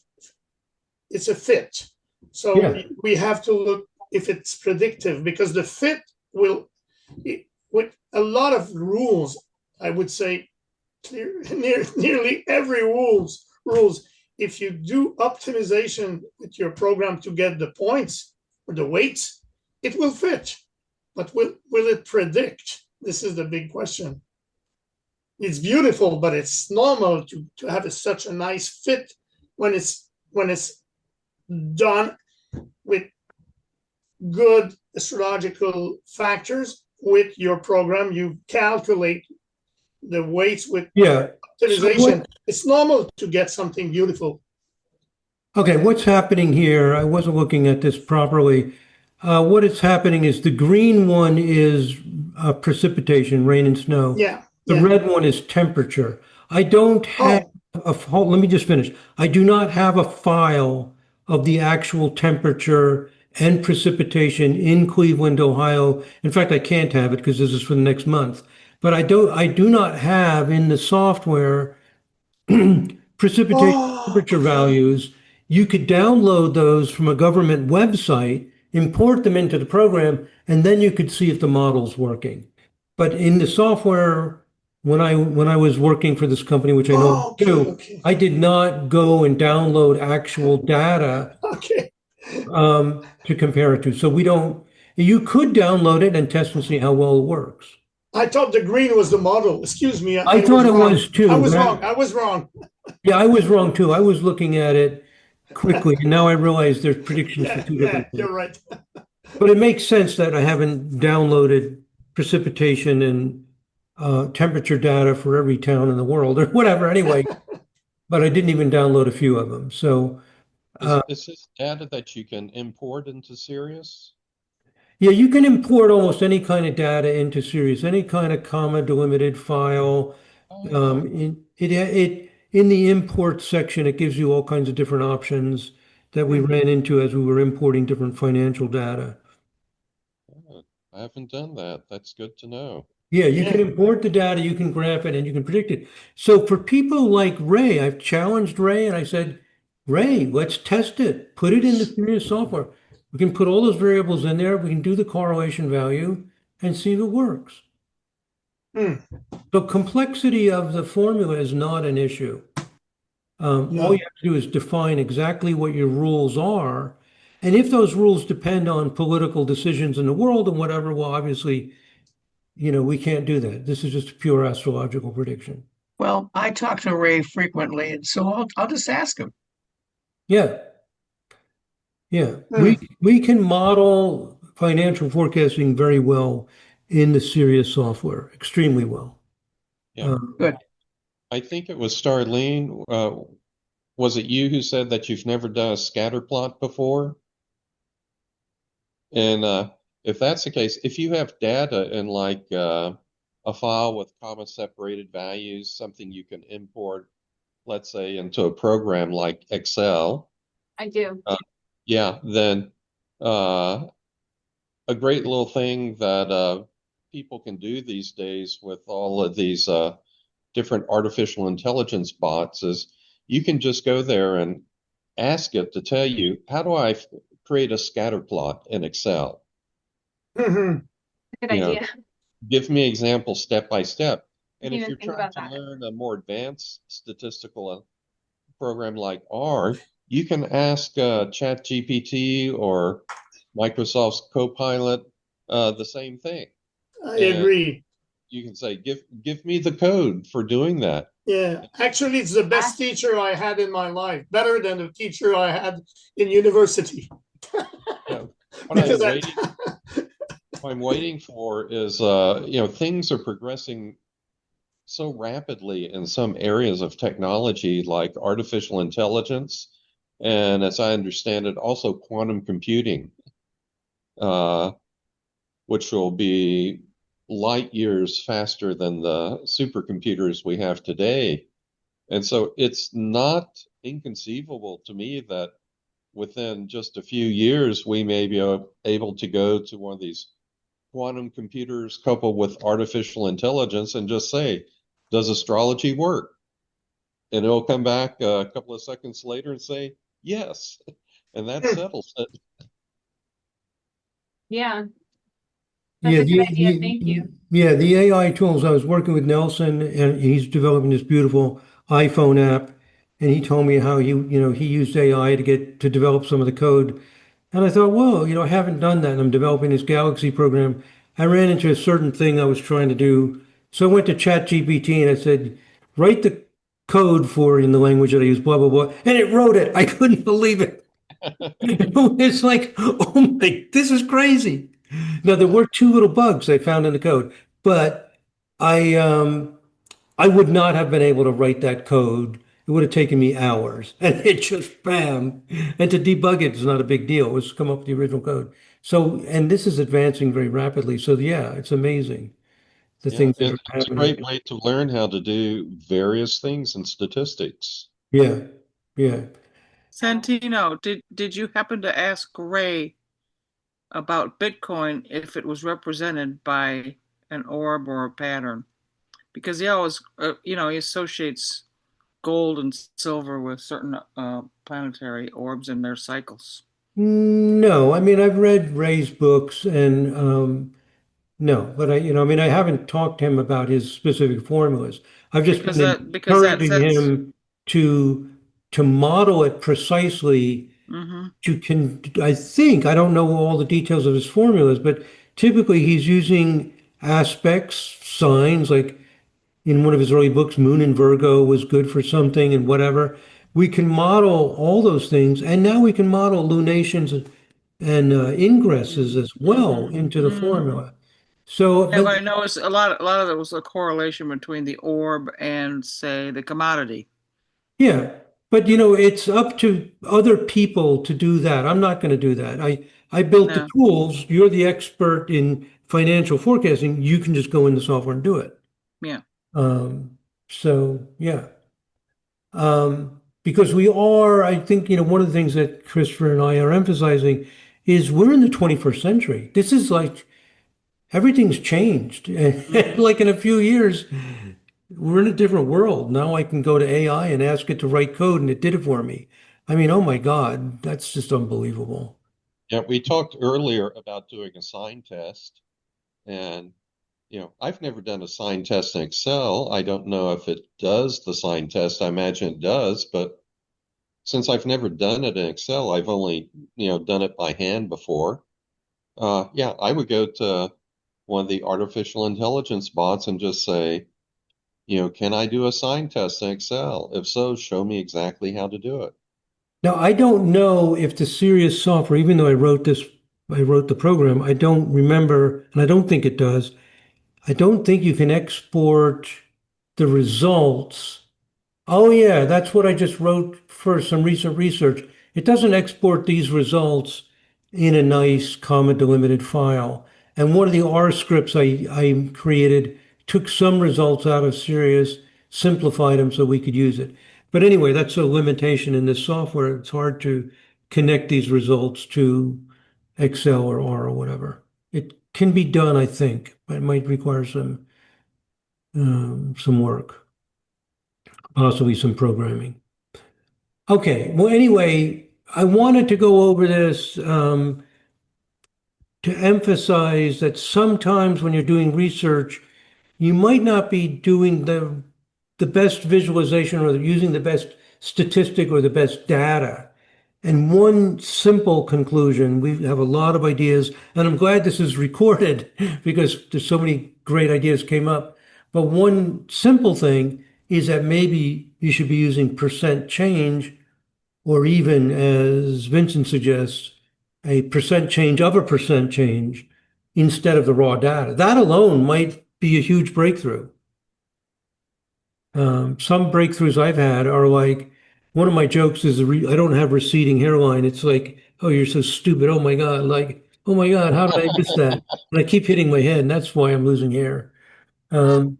fit. So we have to look if it's predictive, because the fit with a lot of rules, I would say nearly every rules if you do optimization with your program to get the points or the weights, it will fit. But will it predict? This is the big question. It's beautiful, but it's normal to have such a nice fit when it's done with good astrological factors with your program. You calculate the weights with Yeah. optimization. It's normal to get something beautiful. Okay, what's happening here? I wasn't looking at this properly. What is happening is the green one is precipitation, rain and snow. Yeah. The Yeah. red one is temperature. I don't have let me just finish. I do not have a file of the actual temperature and precipitation in Cleveland, Ohio. In fact, I can't have it because this is for the next month. But I do not have in the software precipitation temperature okay. values. You could download those from a government website, import them into the program, and then you could see if the model's working. But in the software, when I was working for this company, which I know you do, Okay. I did not go and download actual data Okay. to compare it to. So we don't. You could download it and test and see how well it works. I thought the green was the model. Excuse me. I thought it was too. I was wrong. I was wrong. Yeah, I was wrong too. I was looking at it quickly, and now I realize there's predictions for two different things. You're right. But it makes sense that I haven't downloaded precipitation and temperature data for every town in the world or whatever anyway. But I didn't even download a few of them. So Is this data that you can import into Sirius? yeah, you can import almost any kind of data into Sirius, any kind of comma delimited file. In the import section, it gives you all kinds of different options that we ran into as we were importing different financial data. Oh, I haven't done that. That's good to know. Yeah, you can import the data, you can graph it, and you can predict it. So for people like Ray, I've challenged Ray and I said, Ray, let's test it. Put it in the Sirius software. We can put all those variables in there. We can do the correlation value and see if it works. The complexity of the formula is not an issue. All you have to do is define exactly what your rules are. And if those rules depend on political decisions in the world and whatever, well, obviously, we can't do that. This is just a pure astrological prediction. Well, I talk to Ray frequently, and so I'll just ask him. Yeah. Yeah. We can model financial forecasting very well in the Sirius software, extremely well. Yeah. Good. I think it was Starlene. Was it you who said that you've never done a scatter plot before? And if that's the case, if you have data in like a file with comma separated values, something you can import, let's say, into a program like Excel. I do. Yeah, then a great little thing that people can do these days with all of these different artificial intelligence bots is you can just go there and ask it to tell you, how do I create a scatter plot in Excel? Good idea. Give me examples step by step. And if Even you're think trying about to that. learn a more advanced statistical program like R, you can ask ChatGPT or Microsoft's Copilot the same thing. I agree. You can say, give me the code for doing that. Yeah, actually, it's the best teacher I had in my life, better than the teacher I had in university. What I'm waiting for is, things are progressing so rapidly in some areas of technology like artificial intelligence, and as I understand it, also quantum computing, which will be light years faster than the supercomputers we have today. And so it's not inconceivable to me that within just a few years, we may be able to go to one of these quantum computers coupled with artificial intelligence and just say, does astrology work? And it'll come back a couple of seconds later and say, yes. And that settles it. Yeah. That's a good idea. Thank you. Yeah, the AI tools. I was working with Nelson, and he's developing this beautiful iPhone app, and he told me how he used AI to develop some of the code. And I thought, whoa, I haven't done that. And I'm developing this Galaxy program. I ran into a certain thing I was trying to do. So I went to ChatGPT and I said, write the code for in the language that I use, blah, blah, blah. And it wrote it. I couldn't believe it. It's like, oh my, this is crazy. Now, there were two little bugs I found in the code, but I, um, I would not have been able to write that code. It would have taken me hours, and it just bam. And to debug it is not a big deal. It was come up with the original code. So, and this is advancing very rapidly. So, yeah, it's amazing the Yeah, things that are it's a great happening. way to learn how to do various things in statistics. Yeah, yeah. Santino, did you happen to ask Ray about Bitcoin if it was represented by an orb or a pattern? Because he always, he associates gold and silver with certain planetary orbs and their cycles. No, I mean I've read Ray's books, and no, but I haven't talked to him about his specific formulas. I've just Because been that encouraging sets. him to model it precisely. Hmm. I think, I don't know all the details of his formulas, but typically he's using aspects, signs, like in one of his early books, Moon in Virgo was good for something and whatever. We can model all those things, and now we can model lunations and ingresses as well Hmm. into the Hmm. formula. So, Yeah, but but I know it's a lot of it was a correlation between the orb and, say, the commodity. yeah, but it's up to other people to do that. I'm not going to do that. I built the No, tools. You're the expert in financial forecasting. You can just go in the software and do it. yeah. Um, so yeah, because I think, one of the things that Christopher and I are emphasizing is we're in the 21st century. This is like everything's changed. Hmm. Like in a few years, we're in a different world. Now I can go to AI and ask it to write code and it did it for me. I mean, oh my God, that's just unbelievable. Yeah, we talked earlier about doing a sign test, and I've never done a sign test in Excel. I don't know if it does the sign test. I imagine it does, but since I've never done it in Excel, I've only, done it by hand before. Yeah, I would go to one of the artificial intelligence bots and just say, can I do a sign test in Excel? If so, show me exactly how to do it. Now, I don't know if the serious software, even though I wrote the program, I don't remember, and I don't think it does. I don't think you can export the results. Oh, yeah, that's what I just wrote for some recent research. It doesn't export these results in a nice comma delimited file. And one of the R scripts I created took some results out of Sirius, simplified them so we could use it. But anyway, that's a limitation in this software. It's hard to connect these results to Excel or R or whatever. It can be done, I think, but it might require some work, possibly some programming. Okay. Well, anyway, I wanted to go over this to emphasize that sometimes when you're doing research, you might not be doing the best visualization or using the best statistic or the best data. And one simple conclusion, we have a lot of ideas, and I'm glad this is recorded because there's so many great ideas came up. But one simple thing is that maybe you should be using percent change, or even, as Vincent suggests, a percent change of a percent change instead of the raw data. That alone might be a huge breakthrough. Some breakthroughs I've had are like, one of my jokes is I don't have receding hairline. It's like, oh, you're so stupid. Oh my God. Like, oh my God, how did I miss that? And I keep hitting my head, and that's why I'm losing hair. Um,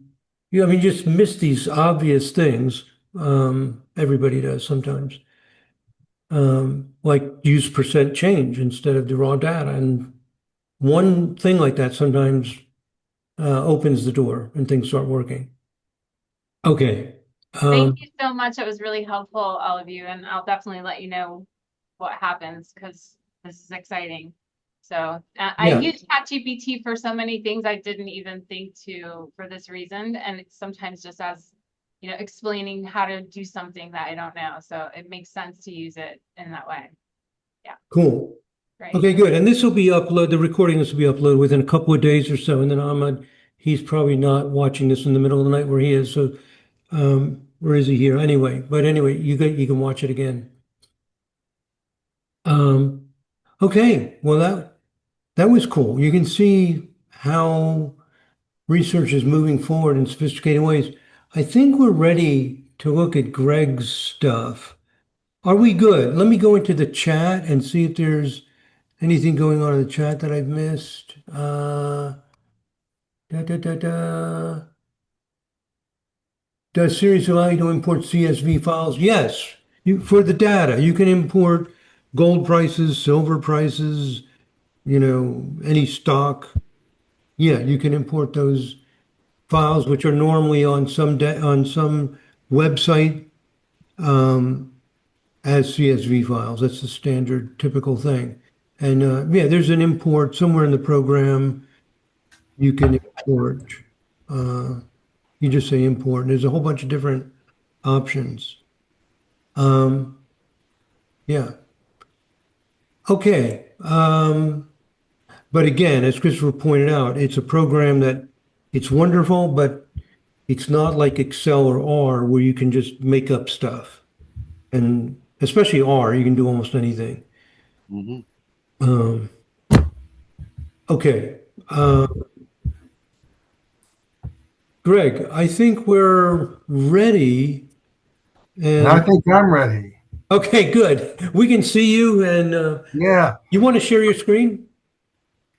I mean, just miss these obvious things. Everybody does sometimes. Like use percent change instead of the raw data. And one thing like that sometimes opens the door and things start working. Okay. Thank Um, you so much. It was really helpful, all of you, and I'll definitely let you know what happens because this is exciting. So I yeah. use ChatGPT for so many things I didn't even think to for this reason, and it's sometimes just as explaining how to do something that I don't know. So it makes sense to use it in that way. Cool. Right. Okay, good. And this will be uploaded, the recording this will be uploaded within a couple of days or so. And then Ahmad, he's probably not watching this in the middle of the night where he is. So, where is he here? Anyway, but anyway, you can watch it again. Okay, well that was cool. You can see how research is moving forward in sophisticated ways. I think we're ready to look at Greg's stuff. Are we good? Let me go into the chat and see if there's anything going on in the chat that I've missed. Da, da, da, da. Does Series allow you to import CSV files? Yes. For the data, you can import gold prices, silver prices, any stock. Yeah, you can import those files, which are normally on some website as CSV files. That's the standard, typical thing. And yeah, there's an import somewhere in the program. You can import. You just say import. And there's a whole bunch of different options. Yeah. Okay. But again, as Christopher pointed out, it's a program that it's wonderful, but it's not like Excel or R where you can just make up stuff. And especially R, you can do almost anything. Mhm. Okay. Greg, I think we're ready. And I think I'm ready. Okay, good. We can see you. And Yeah. you want to share your screen?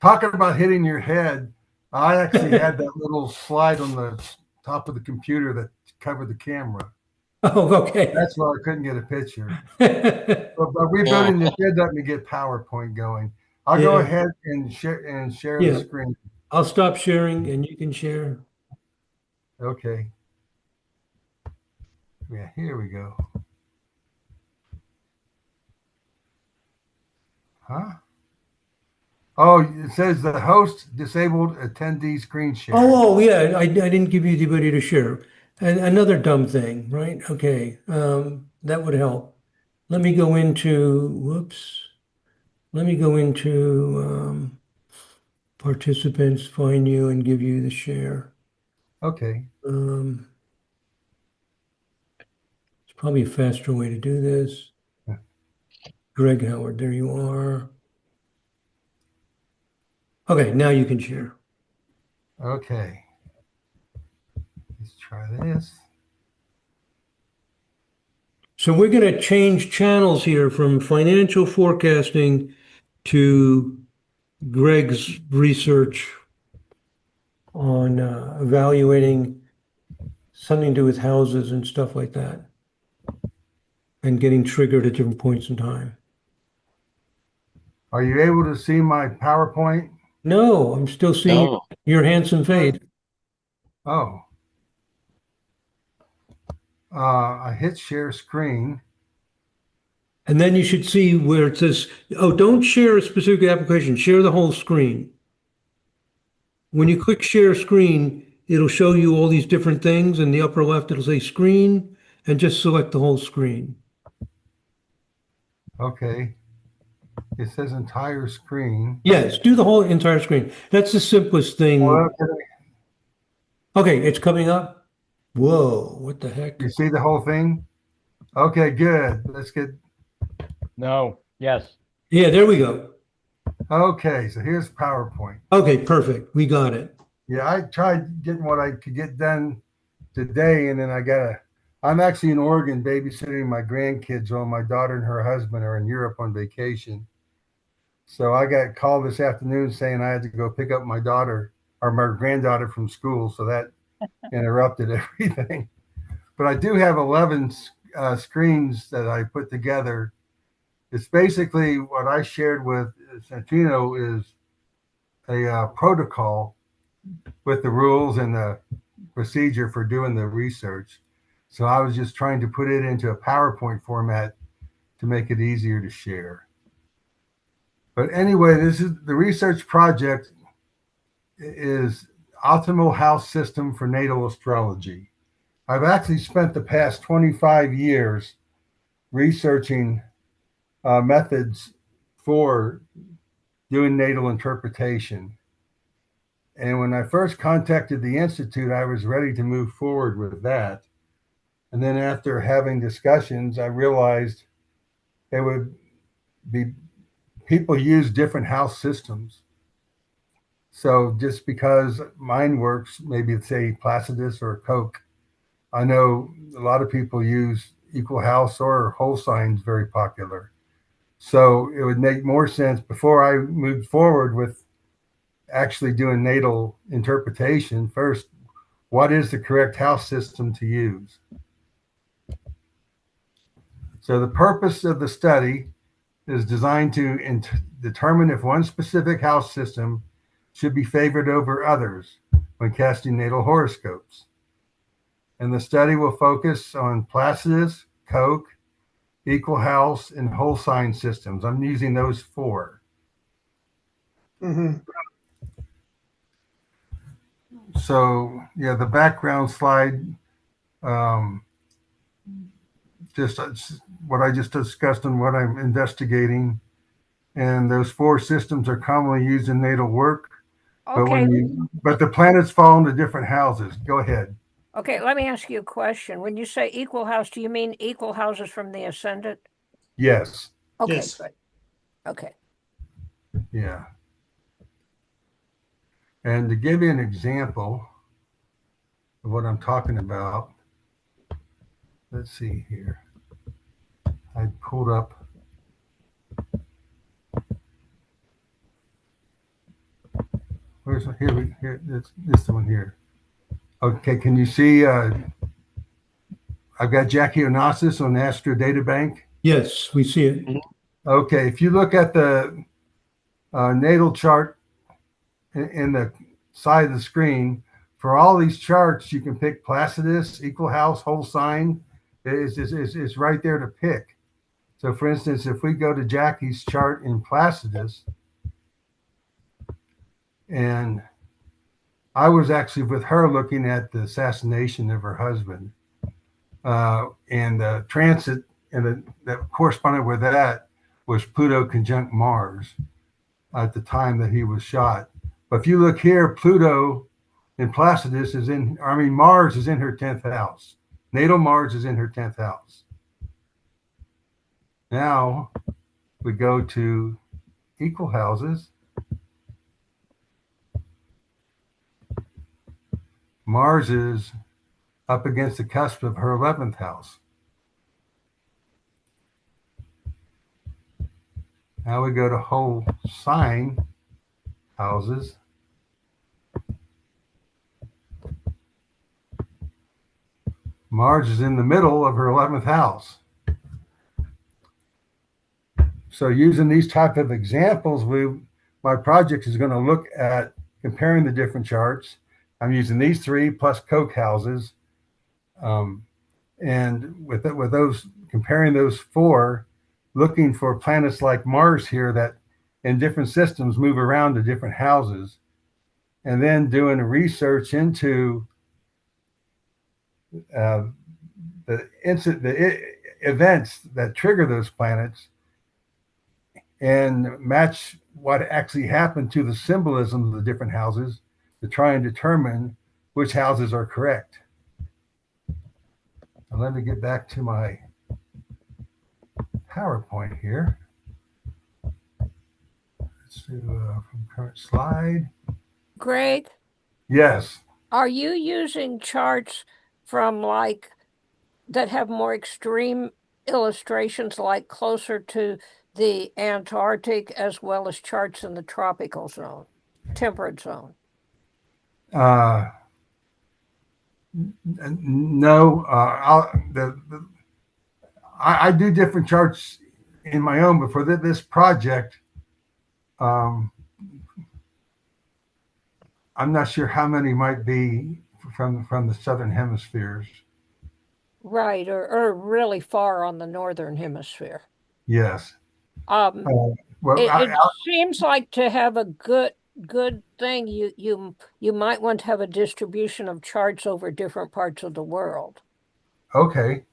Talking about hitting your head, I actually had that little slide on the top of the computer that covered the camera. Oh, okay. That's why I couldn't get a picture. But rebuilding it did let me get PowerPoint going. I'll go Yeah. ahead and share Yeah. the screen. I'll stop sharing and you can share. Okay. Yeah, here we go. Huh? Oh, it says the host disabled attendee screen share. Oh, yeah. I didn't give you the ability to share. And another dumb thing, right? Okay. That would help. Let me go into, whoops. Let me go into participants, find you, and give you the share. Okay. It's probably a faster way to do this. Greg Howard, there you are. Okay, now you can share. Okay. Let's try this. So we're going to change channels here from financial forecasting to Greg's research on evaluating something to do with houses and stuff like that, and getting triggered at different points in time. Are you able to see my PowerPoint? No, I'm still seeing No. your handsome face. Oh. I hit share screen. And then you should see where it says, oh, don't share a specific application, share the whole screen. When you click share screen, it'll show you all these different things. In the upper left, it'll say screen, and just select the whole screen. Okay. It says entire screen. Yes, do the whole entire screen. That's the simplest thing. Well, Okay, it's coming up. Whoa, what the heck? you see the whole thing? Okay, good. Let's get. No. Yes. Yeah, there we go. Okay, so here's PowerPoint. Okay, perfect. We got it. Yeah, I tried getting what I could get done today, and then I'm actually in Oregon babysitting my grandkids while my daughter and her husband are in Europe on vacation. So I got called this afternoon saying I had to go pick up my daughter or my granddaughter from school. So that interrupted everything. But I do have 11 screens that I put together. It's basically what I shared with Santino is a protocol with the rules and the procedure for doing the research. So I was just trying to put it into a PowerPoint format to make it easier to share. But anyway, this is the research project is optimal house system for natal astrology. I've actually spent the past 25 years researching methods for doing natal interpretation. And when I first contacted the Institute, I was ready to move forward with that. And then after having discussions, I realized it would be people use different house systems. So just because mine works, maybe say Placidus or Coke, I know a lot of people use equal house or whole signs, very popular. So it would make more sense before I moved forward with actually doing natal interpretation. First, what is the correct house system to use? So the purpose of the study is designed to determine if one specific house system should be favored over others when casting natal horoscopes. And the study will focus on Placidus, Coke, equal house, and whole sign systems. I'm using those 4. Mm-hmm. So yeah, the background slide, um, just what I just discussed and what I'm investigating. And those 4 systems are commonly used in natal work. Okay. But the planets fall into different houses. Go ahead. Okay, let me ask you a question. When you say equal house, do you mean equal houses from the ascendant? Yes. Okay, Yes. good. Okay. Yeah. And to give you an example of what I'm talking about, let's see here. I pulled up. Where's here? This one here. Okay, can you see? I've got Jackie Onassis on the Astro Data Bank. Yes, we see it. Okay, if you look at the natal chart in the side of the screen, for all these charts, you can pick Placidus, equal house, whole sign. It's right there to pick. So, for instance, if we go to Jackie's chart in Placidus, and I was actually with her looking at the assassination of her husband, and the transit and that corresponded with that was Pluto conjunct Mars at the time that he was shot. But if you look here, Pluto in Placidus Mars is in her 10th house. Natal Mars is in her 10th house. Now we go to equal houses. Mars is up against the cusp of her 11th house. Now we go to whole sign houses. Mars is in the middle of her 11th house. So using these type of examples, my project is going to look at comparing the different charts. I'm using these 3 plus Coke houses. And with those, comparing those 4, looking for planets like Mars here that in different systems move around to different houses, and then doing research into the events that trigger those planets and match what actually happened to the symbolism of the different houses to try and determine which houses are correct. And let me get back to my PowerPoint here. Let's do from current slide. Greg, Yes. are you using charts from that have more extreme illustrations, like closer to the Antarctic, as well as charts in the tropical zone, temperate zone? No, I do different charts in my own, but for this project, I'm not sure how many might be from the southern hemispheres. Right, or really far on the northern hemisphere. Yes. Well, it seems like to have a good good thing. You might want to have a distribution of charts over different parts of the world. Okay.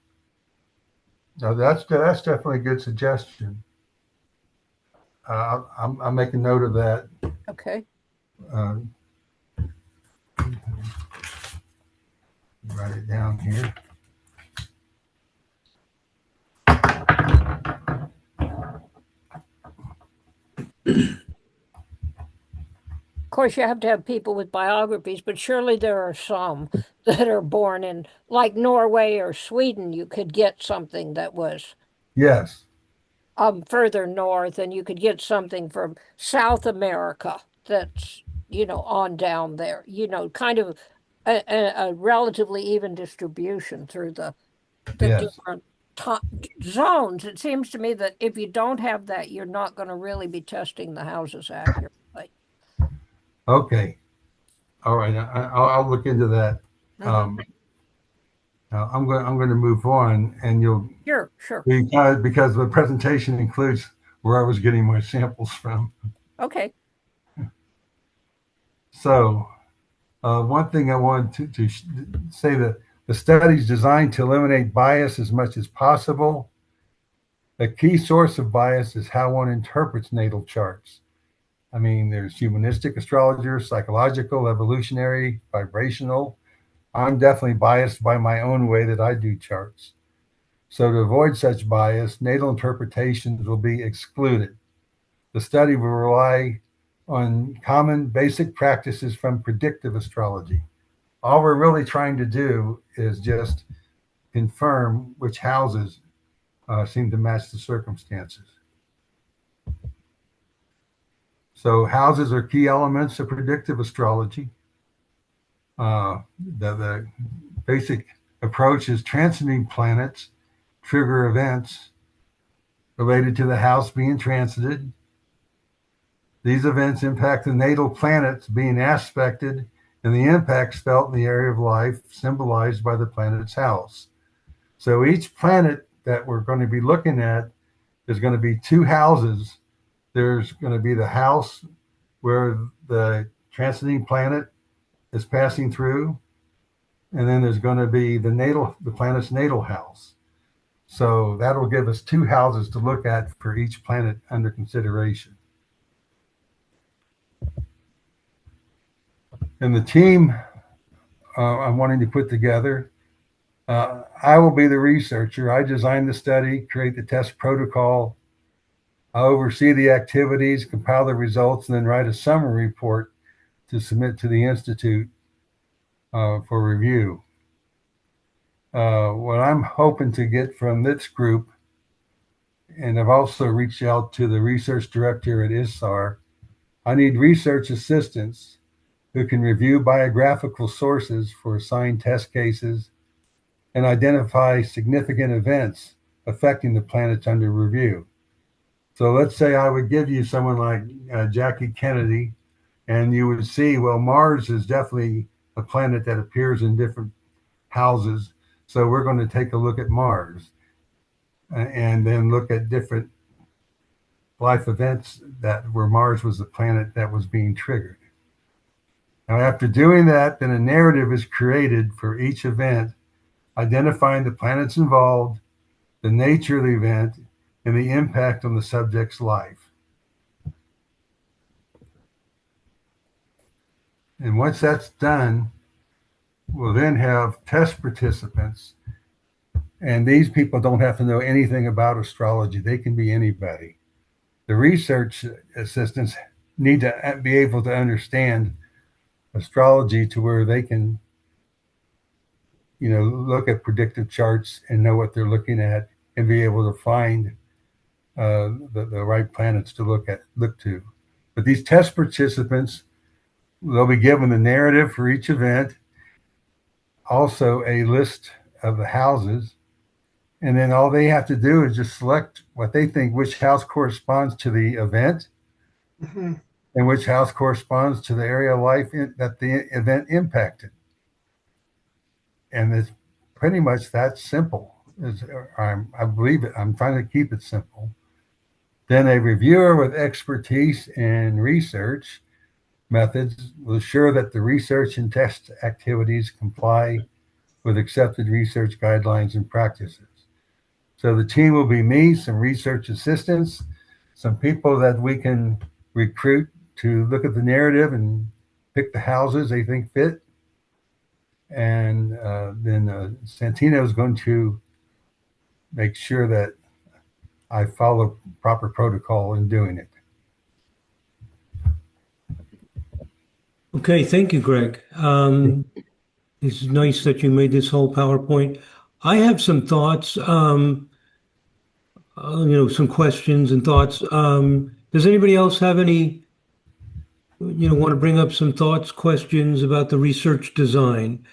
No, that's definitely a good suggestion. I'll make a note of that. Okay. Uh, write it down here. Of course, you have to have people with biographies, but surely there are some that are born in, like Norway or Sweden. You could get something that was Yes. further north, and you could get something from South America that's, on down there, kind of a relatively even distribution through the Yes. different zones. It seems to me that if you don't have that, you're not going to really be testing the houses accurately. Okay. All right. I'll look into that. Mhm. Now I'm going to move on, and you'll Sure. because the presentation includes where I was getting my samples from. Okay. So one thing I wanted to say that the study is designed to eliminate bias as much as possible. A key source of bias is how one interprets natal charts. I mean, there's humanistic astrologers, psychological, evolutionary, vibrational. I'm definitely biased by my own way that I do charts. So to avoid such bias, natal interpretations will be excluded. The study will rely on common basic practices from predictive astrology. All we're really trying to do is just confirm which houses seem to match the circumstances. So houses are key elements of predictive astrology. The basic approach is transiting planets trigger events related to the house being transited. These events impact the natal planets being aspected and the impacts felt in the area of life symbolized by the planet's house. So each planet that we're going to be looking at is going to be two houses. There's going to be the house where the transiting planet is passing through, and then there's going to be the planet's natal house. So that'll give us two houses to look at for each planet under consideration. And the team I'm wanting to put together, I will be the researcher. I design the study, create the test protocol. I oversee the activities, compile the results, and then write a summary report to submit to the Institute for review. What I'm hoping to get from this group, and I've also reached out to the research director at ISAR, I need research assistants who can review biographical sources for assigned test cases and identify significant events affecting the planets under review. So let's say I would give you someone like Jackie Kennedy, and you would see, well, Mars is definitely a planet that appears in different houses. So we're going to take a look at Mars and then look at different life events where Mars was the planet that was being triggered. Now, after doing that, then a narrative is created for each event, identifying the planets involved, the nature of the event, and the impact on the subject's life. And once that's done, we'll then have test participants. And these people don't have to know anything about astrology. They can be anybody. The research assistants need to be able to understand astrology to where they can, look at predictive charts and know what they're looking at and be able to find the right planets to look to. But these test participants, they'll be given the narrative for each event, also a list of the houses, and then all they have to do is just select what they think which house corresponds to the event Mhm. and which house corresponds to the area of life that the event impacted. And it's pretty much that simple. I believe it. I'm trying to keep it simple. Then a reviewer with expertise in research methods will ensure that the research and test activities comply with accepted research guidelines and practices. So the team will be me, some research assistants, some people that we can recruit to look at the narrative and pick the houses they think fit. And then Santino is going to make sure that I follow proper protocol in doing it. Okay, thank you, Greg. It's nice that you made this whole PowerPoint. I have some thoughts, some questions and thoughts. Does anybody else have any, want to bring up some thoughts, questions about the research design?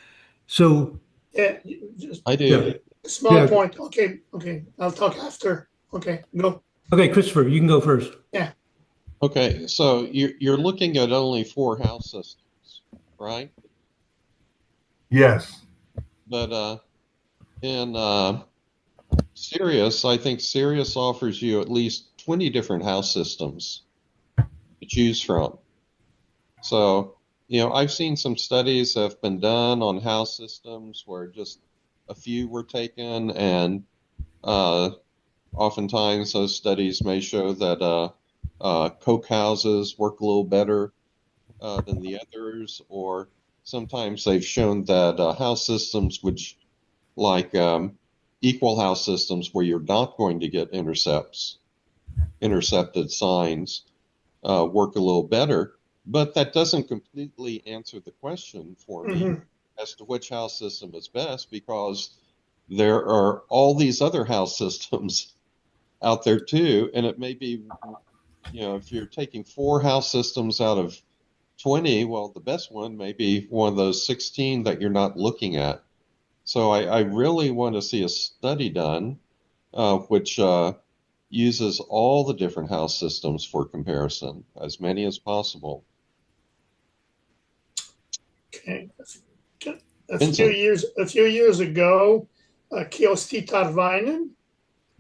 So, Yeah, just I do. yeah. a small Yeah. point. Okay, I'll talk after. Okay, go. Okay, Christopher, you can go first. Yeah. Okay, so you're looking at only 4 house systems, right? Yes. But in Sirius, I think Sirius offers you at least 20 different house systems to choose from. So, I've seen some studies that have been done on house systems where just a few were taken, and oftentimes those studies may show that coke houses work a little better than the others, or sometimes they've shown that house systems which like equal house systems where you're not going to get intercepted signs work a little better, but that doesn't completely answer the question for me as to which house system is best, because there are all these other house systems out there too, and it may be, if you're taking 4 house systems out of 20, well, the best one may be one of those 16 that you're not looking at. So I really want to see a study done which uses all the different house systems for comparison, as many as possible. Okay. A Vincent. few years ago, Kiosti Tarvainen,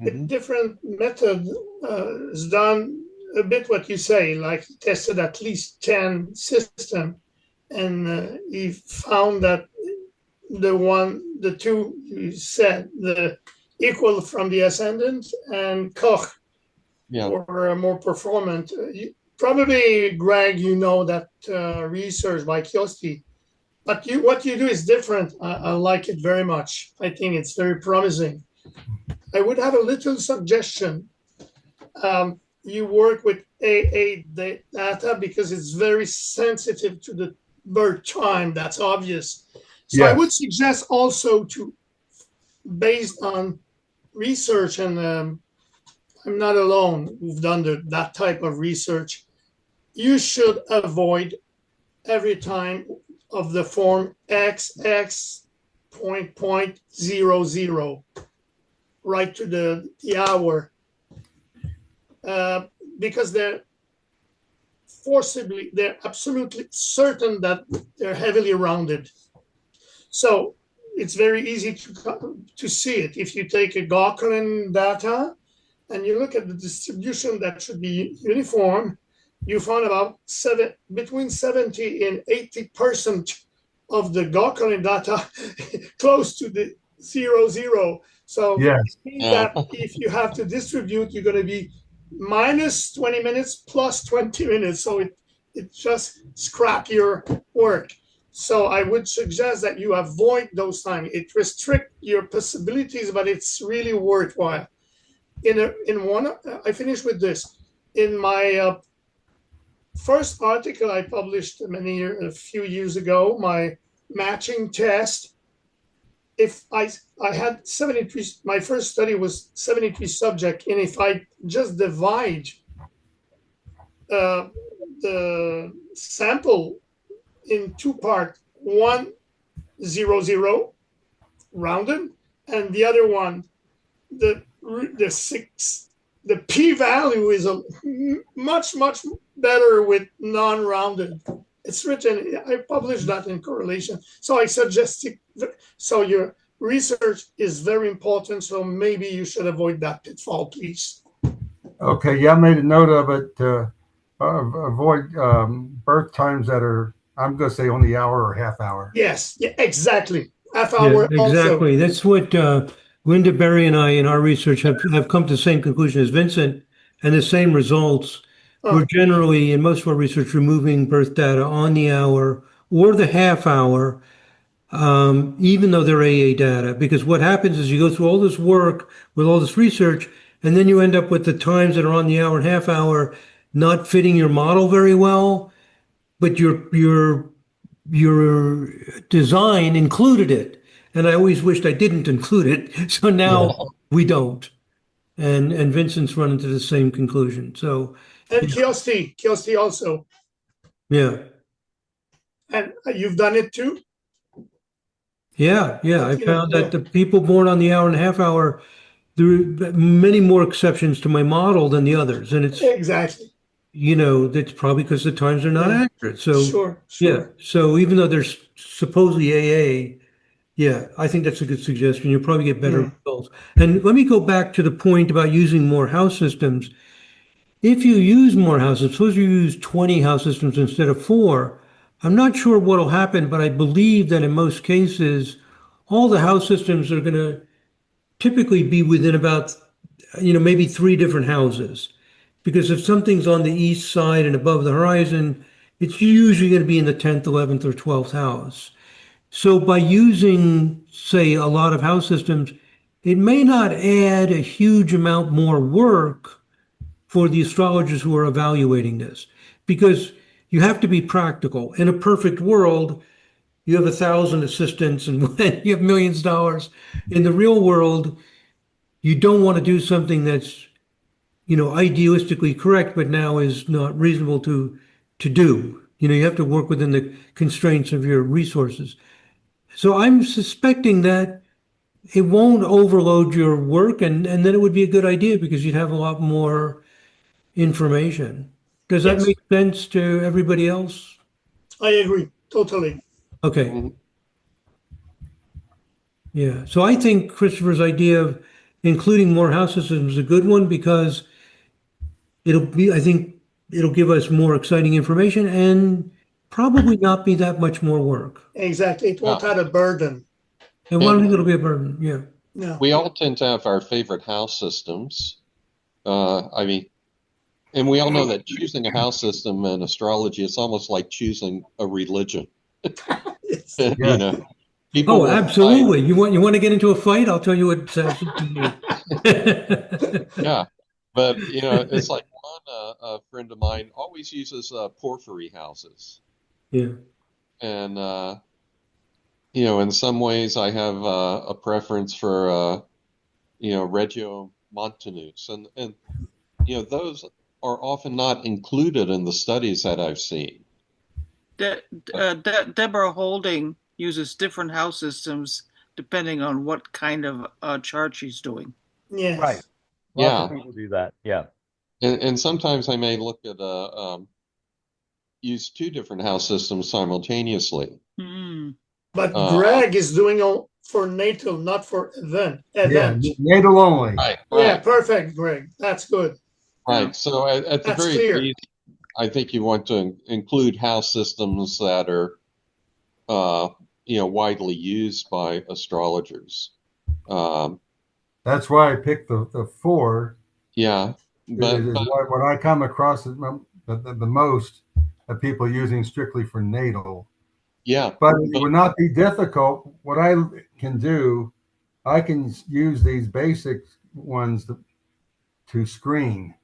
with different method, has done a bit what you say, like tested at least 10 systems, and he found that the two you said, the equal from the ascendant and Koch were more performant. Probably, Greg, that research by Kiosti, but what you do is different. I like it very much. I think it's very promising. I would have a little suggestion. You work with AA data because it's very sensitive to the birth time. That's obvious. So yes. I would suggest also to, based on research, and I'm not alone who've done that type of research, you should avoid every time of the form XX.00, right to the hour. Because they're absolutely certain that they're heavily rounded. So it's very easy to see it. If you take a Gauquelin data and you look at the distribution that should be uniform, you find about between 70 and 80% of the Gauquelin data close to the 00. So yes. It means that if you have to distribute, you're going to be minus 20 minutes plus 20 minutes. So it just scrap your work. So I would suggest that you avoid those times. It restricts your possibilities, but it's really worthwhile. I finish with this. In my first article I published a few years ago, my matching test, if I had 73, my first study was 73 subjects, and if I just divide the sample in 2 parts, 100 rounded, and the other one, the p-value is much better with non-rounded. It's written, I published that in Correlation. So I suggest so your research is very important. So maybe you should avoid that pitfall, please. Okay, yeah, I made a note of it. avoid birth times that are, I'm going to say, on the hour or half hour. Yes, yeah, exactly. Half Yeah, hour also. exactly. That's what Linda Berry and I in our research have come to the same conclusion as Vincent and the same results. We're Oh, generally, in most of our research, removing birth data on the hour or the half hour, even though they're AA data. Because what happens is you go through all this work with all this research, and then you end up with the times that are on the hour and half hour not fitting your model very well, but your design included it. And I always wished I didn't include it. So now we don't. And Vincent's run into the same conclusion. So and yeah, Kiosty also. yeah, And you've done it too? yeah. I Yeah, found yeah, that the people born on the hour and a half hour, there are many more exceptions to my model than the others. And it's, exactly. that's probably because the times are not Yeah, accurate. So sure, yeah. sure. So even though there's supposedly AA, yeah, I think that's a good suggestion. You'll probably get better Mm, results. And let me go back to the point about using more house systems. If you use more houses, suppose you use 20 house systems instead of four, I'm not sure what'll happen, but I believe that in most cases, all the house systems are going to typically be within about, maybe three different houses. Because if something's on the east side and above the horizon, it's usually going to be in the 10th, 11th, or 12th house. So by using, say, a lot of house systems, it may not add a huge amount more work for the astrologers who are evaluating this, because you have to be practical. In a perfect world, you have 1,000 assistants and you have millions of dollars. In the real world, you don't want to do something that's, idealistically correct, but now is not reasonable to do. You have to work within the constraints of your resources. So I'm suspecting that it won't overload your work, and then it would be a good idea because you'd have a lot more information. Does that yes, make sense to everybody else? I agree totally. Okay. Mhm. Yeah. So I think Christopher's idea of including more house systems is a good one because I think it'll give us more exciting information and probably not be that much more work. Exactly. It Yeah. won't add a burden. And one And think it'll be a burden. Yeah. No. we all tend to have our favorite house systems. I mean, and we all know that choosing a house system in astrology, it's almost like choosing a religion. Yes. You Yes. know, people Oh, will fight. absolutely. You want to get into a fight? I'll tell you what house system to use. Yeah. But, it's like one a friend of mine always uses porphyry houses. Yeah. And, in some ways I have a preference for, Reggio Montanus. Those are often not included in the studies that I've seen. Deborah Holding uses different house systems depending on what kind of chart she's doing. Right. Yes. Lots Yeah. of people do that. Yeah. And sometimes I may look at use two different house systems simultaneously. Hmm. But Uh, Greg is doing all for natal, not for event. Yeah, Event. natal only. right, Yeah, right, perfect, Greg. That's good. right. So at the That's very clear. least, I think you want to include house systems that are, widely used by astrologers. Um, That's why I picked the four. yeah, Is but what I come across the most of people using strictly for natal. yeah, But it but would not be difficult. What I can do, I can use these basic ones to screen.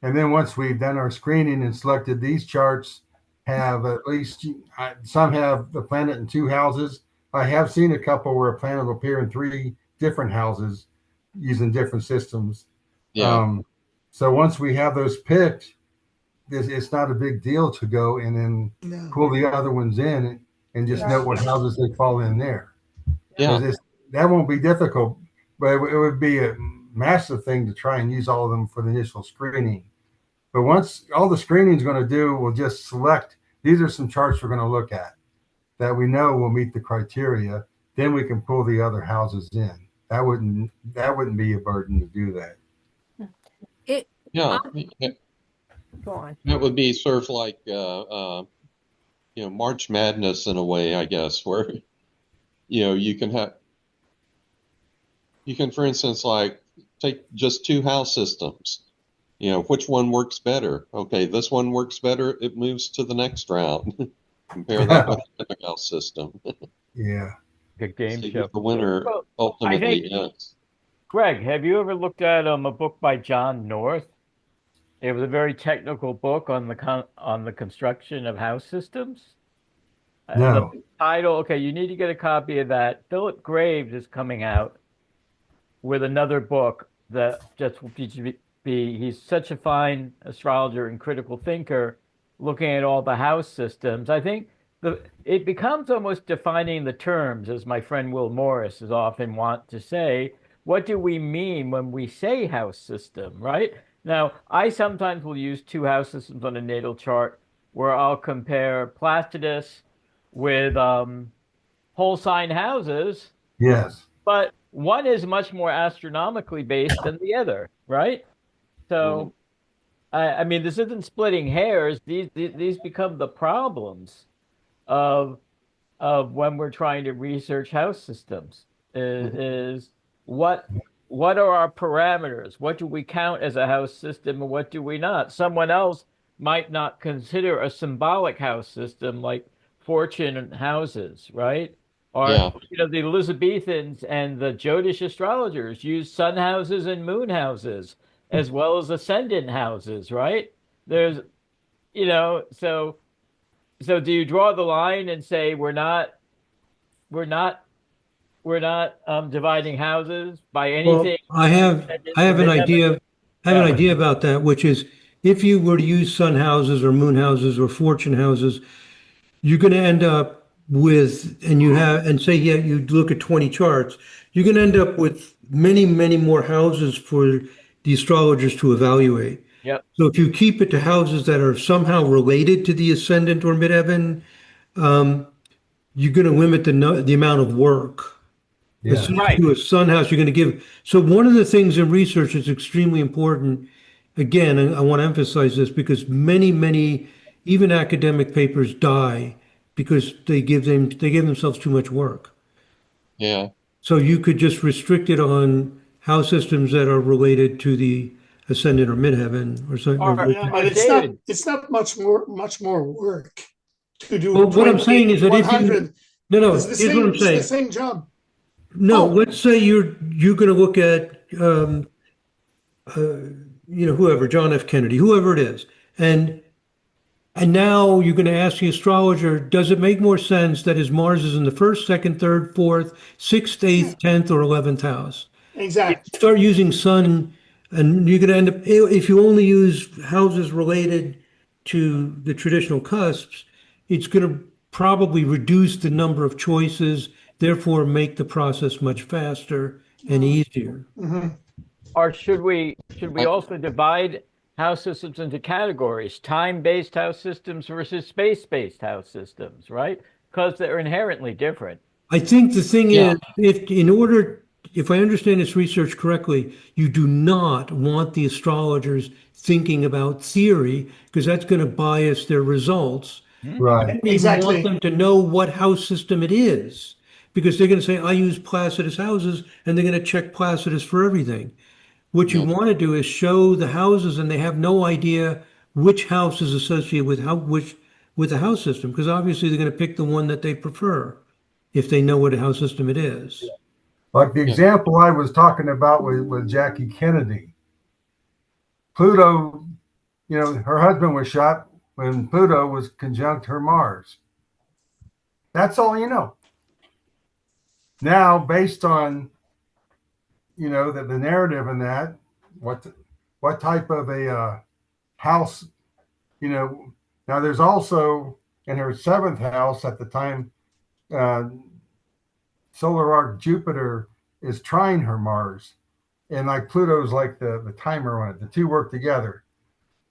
And then once we've done our screening and selected these charts, have at least some have the planet in two houses. I have seen a couple where a planet will appear in three different houses using different systems. yeah, Um, so once we have those picked, it's not a big deal to go and then No. pull the other ones in and just note what houses they fall in there. yeah, Because that won't be difficult, but it would be a massive thing to try and use all of them for the initial screening. But once all the screening is going to do, we'll just select these are some charts we're going to look at that we know will meet the criteria. Then we can pull the other houses in. That wouldn't be a burden to do that. It, yeah. Go on. That would be sort of like March Madness in a way, I guess, where you can, for instance, like take just two house systems. Which one works better? Okay, this one works better. It moves to the next round. Compare that with the house system. Yeah. Good game See who show. the winner Well, I ultimately think, is. Greg, have you ever looked at a book by John North? It was a very technical book on the construction of house systems. The No. title, okay, you need to get a copy of that. Philip Graves is coming out with another book that just will be he's such a fine astrologer and critical thinker looking at all the house systems. I think it becomes almost defining the terms, as my friend Will Morris is often want to say. What do we mean when we say house system, right? Now, I sometimes will use two house systems on a natal chart where I'll compare Placidus with whole sign houses, Yes. but one is much more astronomically based than the other, right? Mhm. So, I mean, this isn't splitting hairs. These become the problems of when we're trying to research house systems. Is what what are our parameters? What do we count as a house system and what do we not? Someone else might not consider a symbolic house system like fortune houses, right? Or Yeah, the Elizabethans and the Jodish astrologers used sun houses and moon houses as well as ascendant houses, right? There's so do you draw the line and say we're not we're not dividing houses by anything Well, I have ascendant I to have an midheaven? idea. I have an Yeah. idea about that, which is if you were to use sun houses or moon houses or fortune houses, you're going to end up with, and say, yeah, you look at 20 charts, you're going to end up with many, many more houses for the astrologers to evaluate. Yep. So if you keep it to houses that are somehow related to the ascendant or midheaven, you're going to limit the amount of work. As Yes. soon as you Right. do a sun house, you're going to give. So one of the things in research is extremely important. Again, and I want to emphasize this because many, many, even academic papers die because they give themselves too much work. yeah. So you could just restrict it on house systems that are related to the ascendant or midheaven or something. Or Yeah, but or it's not David. much more work to do Well, what I'm saying 20, is that if you 100. no It's no the here's what same, I'm it's the saying. same job. No, Oh, let's say you're going to look at whoever, John F. Kennedy, whoever it is, and now you're going to ask the astrologer, does it make more sense that his Mars is in the first, second, third, fourth, sixth, yeah, eighth, 10th, or 11th house? If exactly. you start using sun, and you're going to end up, if you only use houses related to the traditional cusps, it's going to probably reduce the number of choices, therefore make the process much faster and easier. Mhm. Or should we I, also divide house systems into categories? Time-based house systems versus space-based house systems, right? Because they're inherently different. I think the thing yeah, is, if I understand this research correctly, you do not want the astrologers thinking about theory because that's going to bias their results. Hmm? You Right. don't even want Exactly. them to know what house system it is because they're going to say, I use Placidus houses, and they're going to check Placidus for everything. What you yeah, want to do is show the houses, and they have no idea which house is associated with with the house system, because obviously they're going to pick the one that they prefer if they know what house system it is. Like the yeah, example I was talking about with Jackie Kennedy. Pluto, her husband was shot when Pluto was conjunct her Mars. That's all you know. Now, based on, the narrative in that, what what type of a house, you know, now there's also in her seventh house at the time, uh, solar arc Jupiter is trine her Mars, and like Pluto's like the timer on it. The two work together.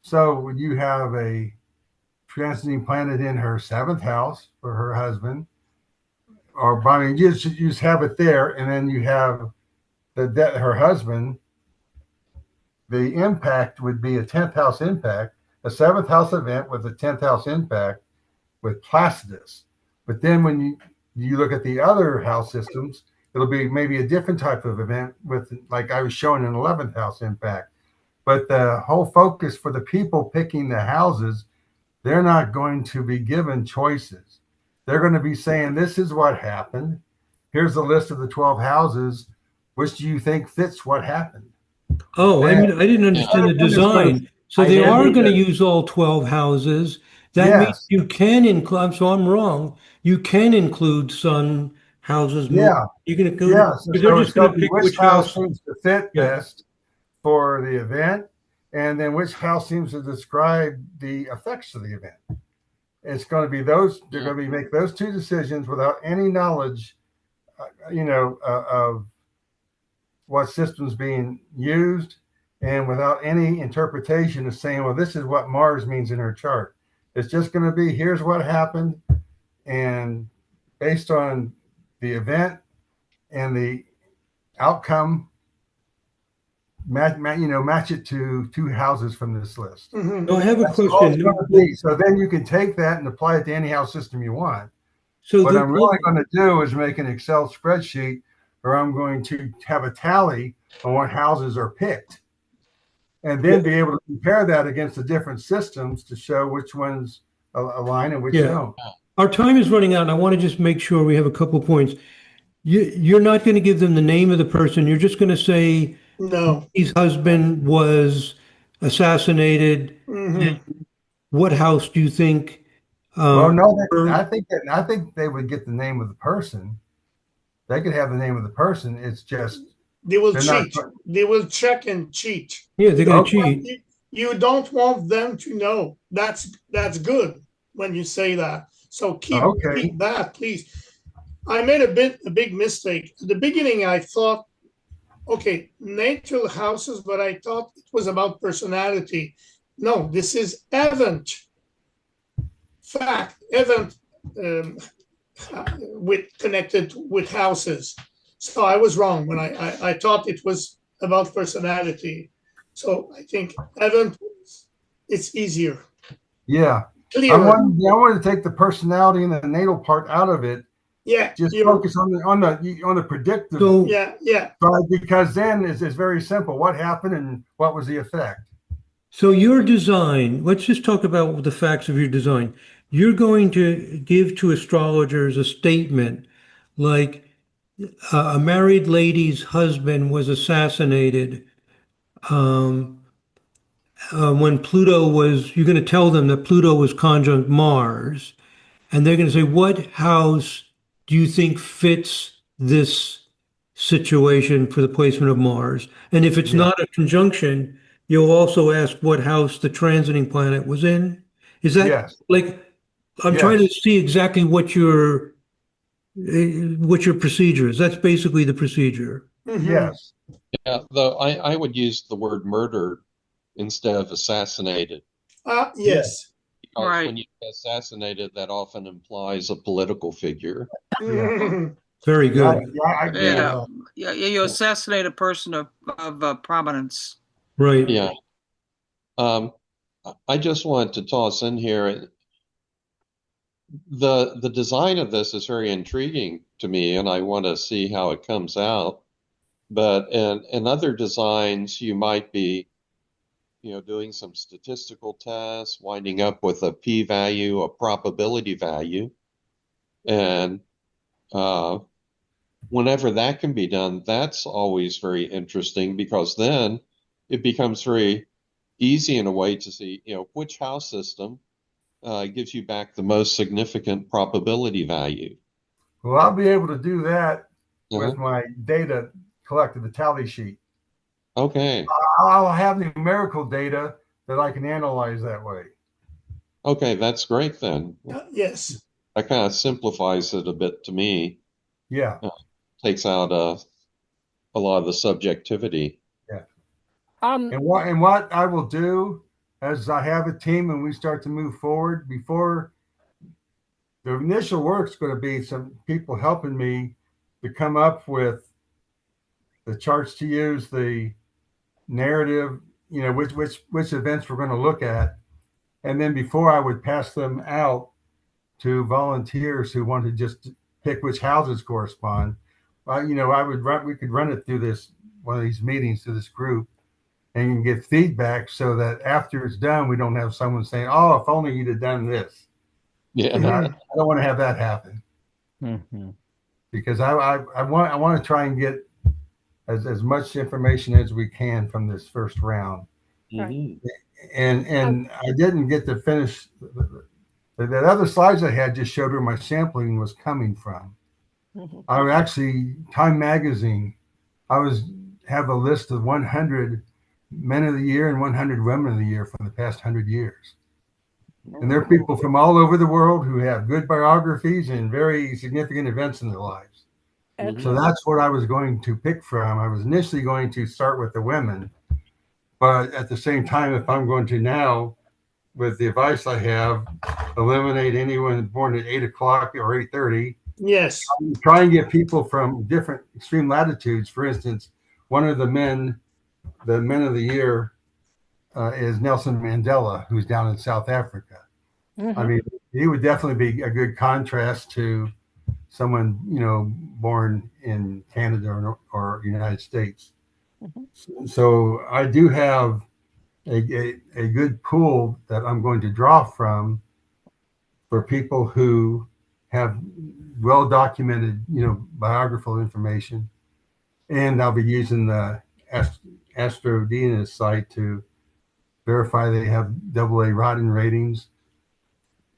So when you have a transiting planet in her seventh house for her husband, or I mean, you just have it there, and then you have her husband. The impact would be a tenth house impact. a seventh house event with a 10th house impact with Placidus. But then when you look at the other house systems, it'll be maybe a different type of event with, like I was showing, an 11th house impact. But the whole focus for the people picking the houses, they're not going to be given choices. They're going to be saying, this is what happened. Here's the list of the 12 houses. Which do you think fits what happened? Oh, I Then, mean, I didn't understand the then it's going to, design. So I they didn't are going to either. use all 12 houses. That means yes, you can include, so I'm wrong. You can include sun, houses, moon. yeah, You can include it, yeah. So, but they're it's just going going to to be pick which which house house. seems to fit Yeah. best for the event, and then which house seems to describe the effects of the event. It's going to be those. They're going to be make those two decisions without any knowledge, of what system's being used, and without any interpretation of saying, well, this is what Mars means in her chart. It's just going to be, here's what happened, and based on the event and the outcome, match it to two houses from this list. Mhm. So I have a That's all it's question. going to be. So then you can take that and apply it to any house system you want. So What the, I'm really going to do is make an Excel spreadsheet where I'm going to have a tally on what houses are picked, and then be able to compare that against the different systems to show which ones align and which yeah, don't. our time is running out, and I want to just make sure we have a couple points. You're not going to give them the name of the person. You're just going to say No. his husband was assassinated. Mhm. What house do you think? Well, no, Her- I think they would get the name of the person. They could have the name of the person. It's just They will they're not. cheat. They will check and cheat. yeah, they're You going don't to Okay. want- cheat. you don't want them to know. That's good when you say that. So Okay. keep that, please. I made a big mistake. At the beginning, I thought, okay, natural houses, but I thought it was about personality. No, this is event. Fact, event um, with connected with houses. So I was wrong when I thought it was about personality. So I think event, it's easier, Yeah. I clearer. wanted to take the personality and the natal part out of it. Yeah, Just you're, focus on the predictive So, yeah, yeah. side, because then it's very simple. What happened and what was the effect? so your design, let's just talk about the facts of your design. You're going to give to astrologers a statement like a married lady's husband was assassinated um, when Pluto was, you're going to tell them that Pluto was conjunct Mars, and they're going to say, what house do you think fits this situation for the placement of Mars? And if it's Yeah. not a conjunction, you'll also ask what house the transiting planet was in. Is that Yes. like, I'm trying to Yes. see exactly what your procedure is. That's basically the procedure. Mhm. Yes. Yeah, though I would use the word murdered instead of assassinated, Yes. because Right. when you say assassinated, that often implies a political figure. Yeah. Mhm. Very Yeah. good. Yeah. I agree with Yeah, that. you assassinate a person of prominence. Right. Yeah. Um, I just want to toss in here the design of this is very intriguing to me, and I want to see how it comes out. But in other designs, you might be, doing some statistical tests, winding up with a p-value, a probability value, and uh, whenever that can be done, that's always very interesting because then it becomes very easy in a way to see, which house system gives you back the most significant probability value. Well, I'll be able to do that Uh-huh. with my data collected, the tally sheet. Okay. I'll have numerical data that I can analyze that way. Okay, that's great then. Yes. That kind of simplifies it a bit to me. Yeah. Takes out a lot of the subjectivity. Yeah. Um, And what I will do as I have a team and we start to move forward, before the initial work's going to be some people helping me to come up with the charts to use, the narrative, which events we're going to look at, And then before I would pass them out to volunteers who wanted to just pick which houses correspond. We could run it through one of these meetings to this group and get feedback so that after it's done, we don't have someone saying, "Oh, if only you'd have done this." Yeah. I don't want to have that happen because I want to try and get as much information as we can from this first round. Mhm. And I didn't get to finish. That other slides I had just showed where my sampling was coming from. I would actually, Time Magazine, have a list of 100 men of the year and 100 women of the year from the past 100 years. And there are people from all over the world who have good biographies and very significant events in their lives. So that's what I was going to pick from. I was initially going to start with the women, but at the same time, if I'm going to now, with the advice I have, eliminate anyone born at 8 o'clock or 8:30. Yes. Try and get people from different extreme latitudes. For instance, one of the men of the year is Nelson Mandela, who's down in South Africa. I mean, he would definitely be a good contrast to someone, born in Canada or United States. So I do have a good pool that I'm going to draw from for people who have well documented, biographical information. And I'll be using the Astrology site to verify they have AA Rodden ratings.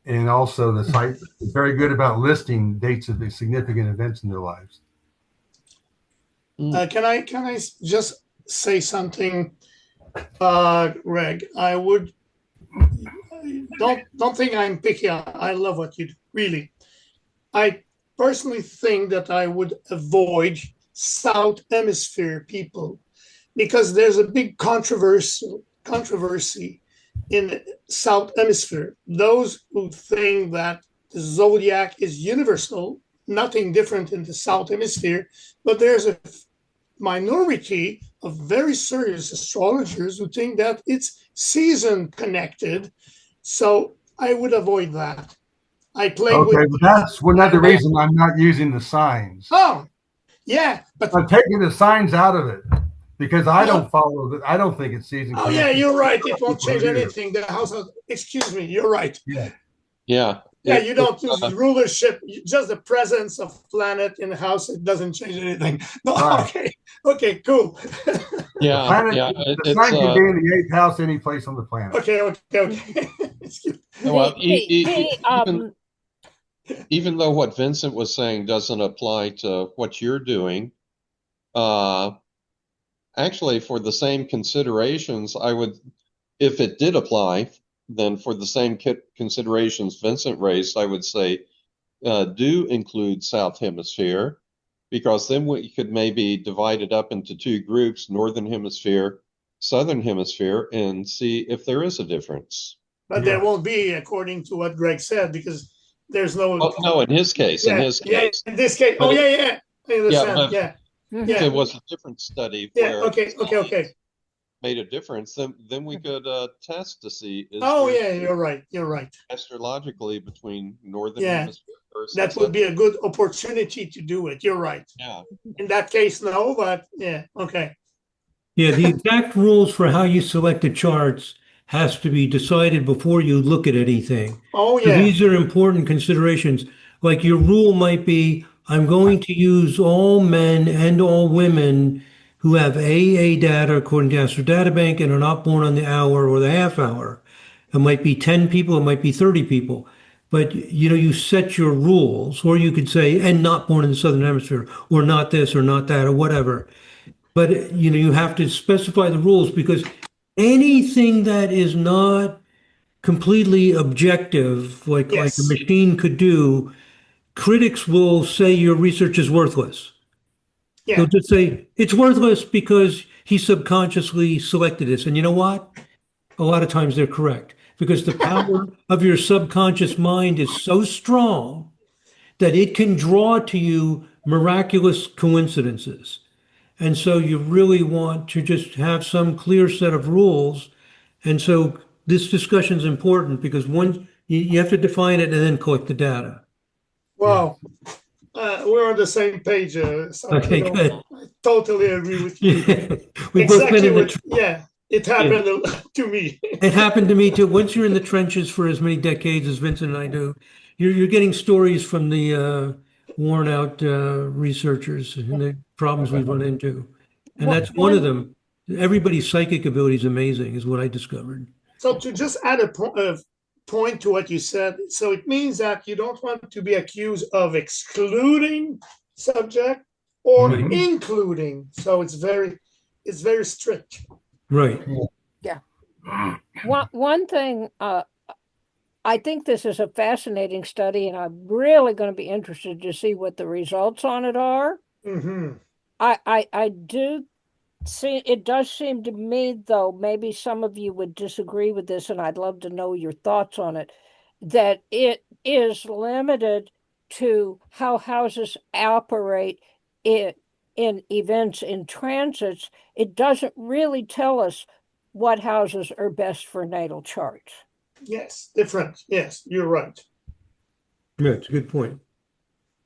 And also the site is very good about listing dates of the significant events in their lives. Can I just say something, Greg? I would don't think I'm picky. I love what you do, really. I personally think that I would avoid South Hemisphere people because there's a big controversy in the South Hemisphere. Those who think that the zodiac is universal, nothing different in the South Hemisphere, but there's a minority of very serious astrologers who think that it's season connected. So I would avoid that. I play with. But that's another reason I'm not using the signs. Oh, yeah, but I'm taking the signs out of it because I don't follow that. I don't think it's season. Oh yeah, you're right. It won't change anything. The house. Excuse me. You're right. Yeah. Yeah, you don't use rulership. Just the presence of planet in the house. It doesn't change anything. No, Right. Okay, cool. Yeah. The sign can be in the 8th house any place on the planet. Okay. Well, even though what Vincent was saying doesn't apply to what you're doing, actually, for the same considerations, if it did apply, then for the same considerations Vincent raised, I would say do include South Hemisphere, because then we could maybe divide it up into two groups, Northern Hemisphere, Southern Hemisphere, and see if there is a difference. But there won't be, according to what Greg said, because there's no. Oh, no, in his case. In this case. I understand. If it was a different study where Okay. made a difference, then we could test to see. You're right. Astrologically between Northern Hemisphere versus that would be a good opportunity to do it. You're right. Yeah. In that case, no, but okay. Yeah, the exact rules for how you select the charts has to be decided before you look at anything. Oh So these are important considerations. Like your rule might be, I'm going to use all men and all women who have AA data according to Astro Data Bank and are not born on the hour or the half hour. It might be 10 people, it might be 30 people. But you set your rules, or you could say, and not born in the Southern Hemisphere, or not this or not that, or whatever. But you have to specify the rules, because anything that is not completely objective, like a machine could do, critics will say your research is worthless. Yeah. They'll just say it's worthless because he subconsciously selected this. And you know what? A lot of times they're correct, because the power of your subconscious mind is so strong that it can draw to you miraculous coincidences. And so you really want to just have some clear set of rules. And so this discussion is important because one, you have to define it and then collect the data. Wow. We're on the same page, Okay, Santino. good. I totally agree with you. Yeah. We've both been Exactly in the, what, yeah, it happened to me. it happened to me too. Once you're in the trenches for as many decades as Vincent and I do, you're getting stories from the worn out researchers and the problems we've run into. And that's one of them. Everybody's psychic ability is amazing, is what I discovered. So to just add a point to what you said, so it means that you don't want to be accused of excluding subject or Right. including. So it's very strict. Right. Yeah. One thing, I think this is a fascinating study, and I'm really going to be interested to see what the results on it are. Mm-hmm. I do see, it does seem to me, though, maybe some of you would disagree with this, and I'd love to know your thoughts on it, that it is limited to how houses operate in events, in transits. It doesn't really tell us what houses are best for natal charts. Yes, different. Yes, you're right. Yeah, it's a good point.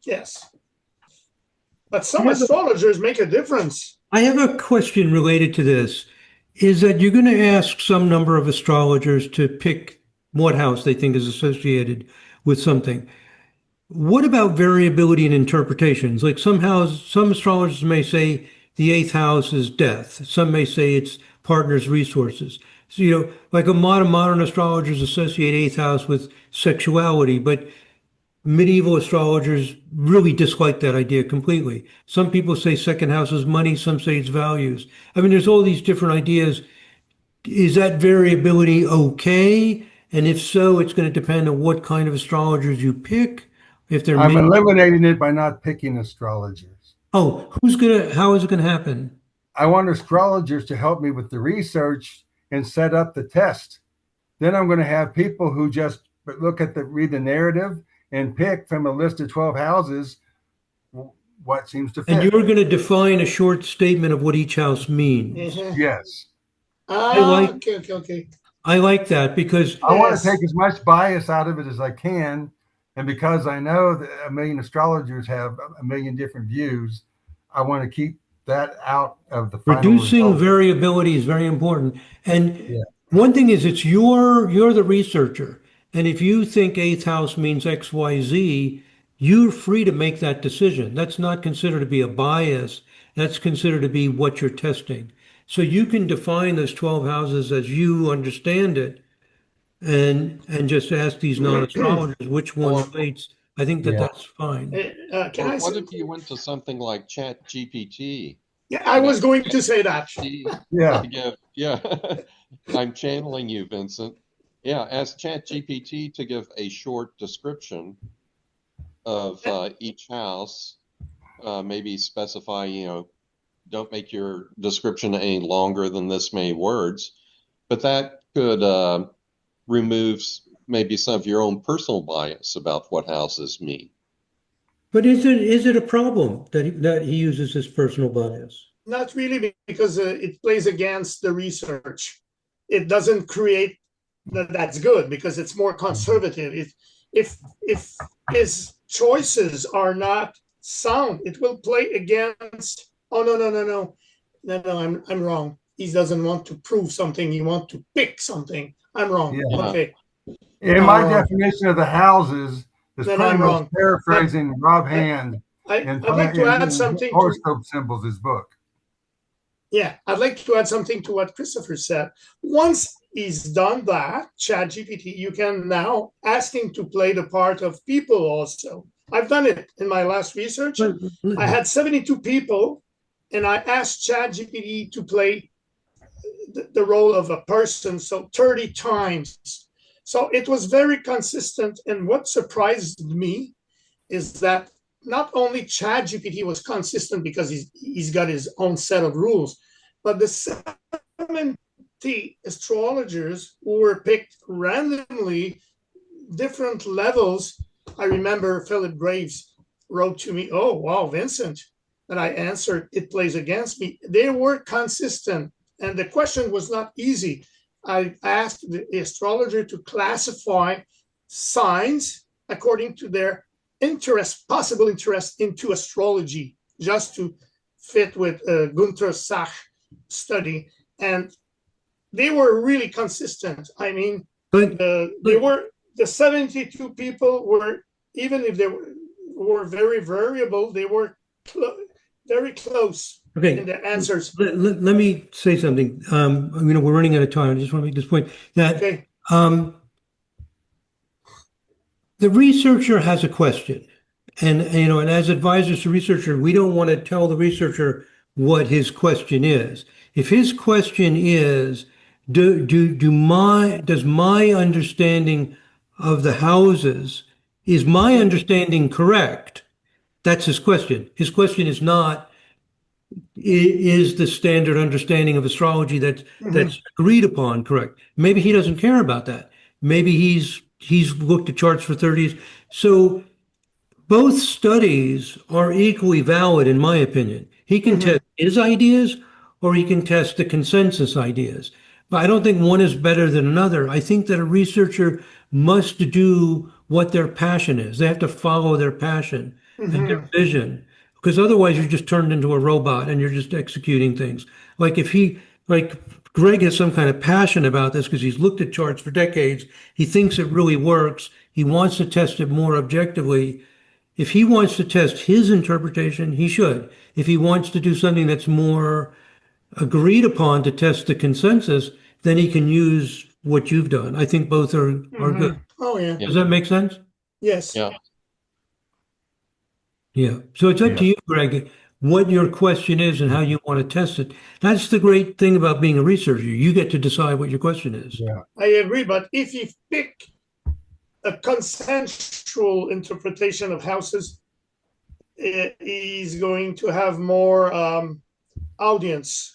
Yes. But some astrologers make a difference. I have a question related to this. Is that you're going to ask some number of astrologers to pick what house they think is associated with something. What about variability in interpretations? Like some astrologers may say the eighth house is death. Some may say it's partners' resources. So, like modern astrologers associate eighth house with sexuality, but medieval astrologers really dislike that idea completely. Some people say second house is money, some say it's values. I mean, there's all these different ideas. Is that variability okay? And if so, it's going to depend on what kind of astrologers you pick. If they're I'm eliminating it by not picking astrologers. how is it going to happen? I want astrologers to help me with the research and set up the test. Then I'm going to have people who just read the narrative and pick from a list of 12 houses what seems to fit. And you're going to define a short statement of what each house means. Mm-hmm. Yes. Okay. I like that because I want to take as much bias out of it as I can. And because I know that a million astrologers have a million different views, I want to keep that out of the final reducing result. variability is very important. And one thing is, you're the researcher. And if you think eighth house means XYZ, you're free to make that decision. That's not considered to be a bias. That's considered to be what you're testing. So you can define those 12 houses as you understand it and just ask these non-astrologers which one relates. I think that's fine. Can I What say? if you went to something like Chat GPT? Yeah, I was going to say that. Yeah. I'm channeling you, Vincent. Yeah, ask Chat GPT to give a short description of each house. Maybe specify, don't make your description any longer than this many words. But that could remove maybe some of your own personal bias about what houses mean. But is it a problem that he uses his personal bias? Not really, because it plays against the research. It doesn't create that's good because it's more conservative. If his choices are not sound, it will play against. Oh no! I'm wrong. He doesn't want to prove something. He wants to pick something. I'm wrong. Yeah. Okay. In my definition of the houses is Then pretty I'm much wrong. paraphrasing Rob Hand I'd like to add something to horoscope symbols, his book. Yeah, I'd like to add something to what Christopher said. Once he's done that, ChatGPT, you can now ask him to play the part of people also. I've done it in my last research. I had 72 people, and I asked ChatGPT to play the role of a person, so 30 times. So it was very consistent. And what surprised me is that not only ChatGPT was consistent because he's got his own set of rules, but the 70 astrologers who were picked randomly, different levels. I remember Philip Graves wrote to me, "Oh, wow, Vincent." And I answered, "It plays against me." They were consistent. And the question was not easy. I asked the astrologer to classify signs according to their interest, possible interest into astrology, just to fit with Gunther Sachs study. And they were really consistent. I mean, But the 72 people were, even if they were very variable, they were very close okay, in the answers. let me say something. We're running out of time. I just want to make this point that Okay. the researcher has a question, and and as advisors to researcher, we don't want to tell the researcher what his question is. If his question is, does my understanding of the houses, is my understanding correct? That's his question. His question is not, is the standard understanding of astrology that's agreed upon correct? Maybe he doesn't care about that. Maybe he's looked at charts for 30 years. So both studies are equally valid, in my opinion. He can test his ideas or he can test the consensus ideas. But I don't think one is better than another. I think that a researcher must do what their passion is. They have to follow their passion and their vision, because otherwise you're just turned into a robot and you're just executing things. Like Greg has some kind of passion about this because he's looked at charts for decades. He thinks it really works. He wants to test it more objectively. If he wants to test his interpretation, he should. If he wants to do something that's more agreed upon to test the consensus, then he can use what you've done. I think both are good. Oh, yeah. Does that make sense? Yes. Yeah. Yeah. So it's up to you, Greg, what your question is and how you want to test it. That's the great thing about being a researcher. You get to decide what your question is. Yeah. I agree. But if you pick a consensual interpretation of houses, he's going to have more audience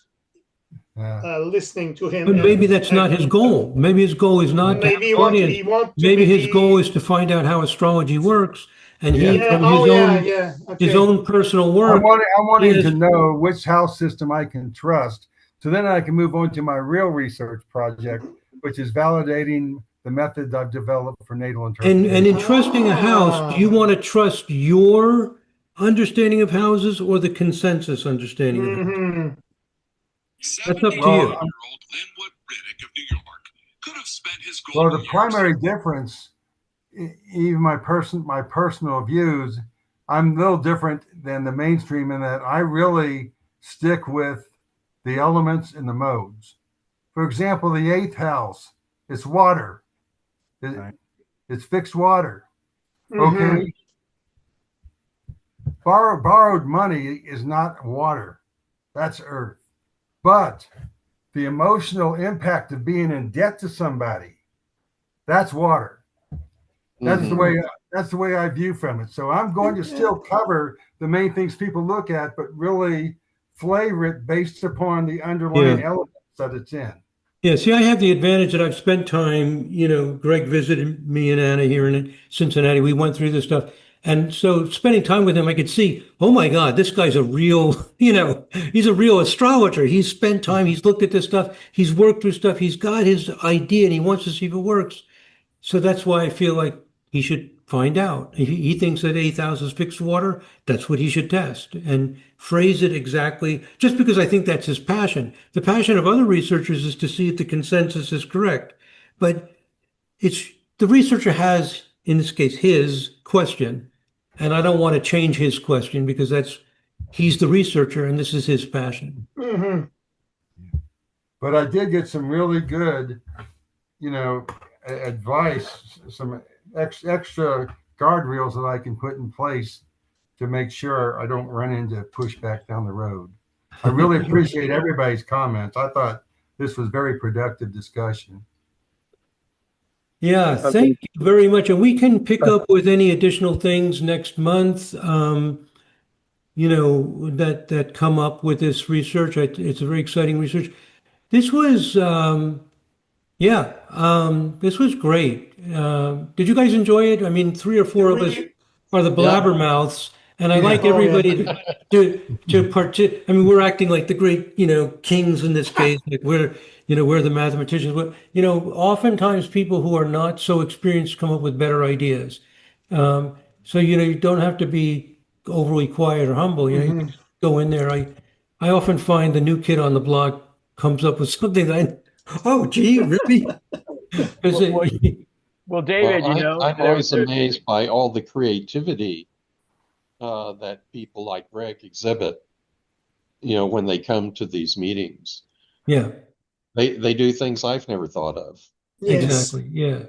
listening to him. But maybe that's not his goal. Maybe his goal is not to have Maybe an audience. he want to Maybe his be- goal is to find out how astrology works, and he, Yeah. from Oh, his yeah. own Yeah. his Okay. own personal I'm work. wanting Yes. to know which house system I can trust. So then I can move on to my real research project, which is validating the methods I've developed for natal interpretation. And in trusting a house, do you want to trust your understanding of houses or the consensus understanding of houses? Mhm. That's up to you. 78-year-old Linwood Riddick of New York could have spent his Well, golden the years primary difference, even my personal views, I'm a little different than the mainstream in that I really stick with the elements and the modes. For example, the eighth house, it's water. It's fixed water. Okay. Borrowed money is not water. That's earth. But the emotional impact of being in debt to somebody, that's water. That's the way I view from it. So I'm going to still cover the main things people look at, but really flavor it based upon the underlying elements that it's in. Yeah, see, I have the advantage that I've spent time, Greg visited me and Anna here in Cincinnati. We went through this stuff. And so spending time with him, I could see, oh my God, this guy's a real, he's a real astrologer. He's spent time, he's looked at this stuff, he's worked through stuff, he's got his idea and he wants to see if it works. So that's why I feel like he should find out. He thinks that 8,000 is fixed water. That's what he should test and phrase it exactly, just because I think that's his passion. The passion of other researchers is to see if the consensus is correct. But it's the researcher has, in this case, his question. And I don't want to change his question because he's the researcher and this is his passion. But I did get some really good, advice, some extra guardrails that I can put in place to make sure I don't run into pushback down the road. I really appreciate everybody's comments. I thought this was very productive discussion. Yeah, thank you very much. And we can pick up with any additional things next month, that come up with this research. It's a very exciting research. This was, this was great. Did you guys enjoy it? I mean, 3 or 4 of us are the blabbermouths, And I Yeah. like Oh, yeah. everybody to participate. I mean, we're acting like the great, kings in this case. Like we're the mathematicians. But, oftentimes people who are not so experienced come up with better ideas. So, you don't have to be overly quiet or humble. You can just go in there. I often find the new kid on the block comes up with something oh, gee, really? 'Cause Well, Well, David, I'm always amazed by all the creativity that people like Greg exhibit, when they come to these meetings. yeah, They do things I've never thought of. Yes. exactly. Yeah.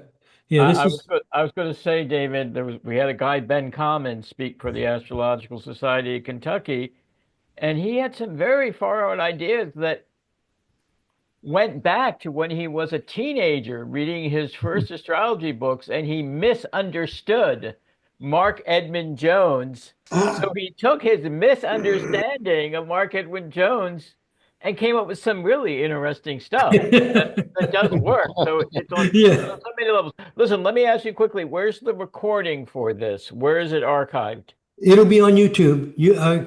Yeah, this is, I was going to say, David, we had a guy, Ben Common, speak for the Astrological Society of Kentucky, and he had some very far out ideas that went back to when he was a teenager reading his first astrology books, and he misunderstood Mark Edmund Jones. So he took his misunderstanding of Mark Edmund Jones and came up with some really interesting stuff that does work. So it's on yeah. so many levels. Listen, let me ask you quickly, where's the recording for this? Where is it archived? It'll be on YouTube.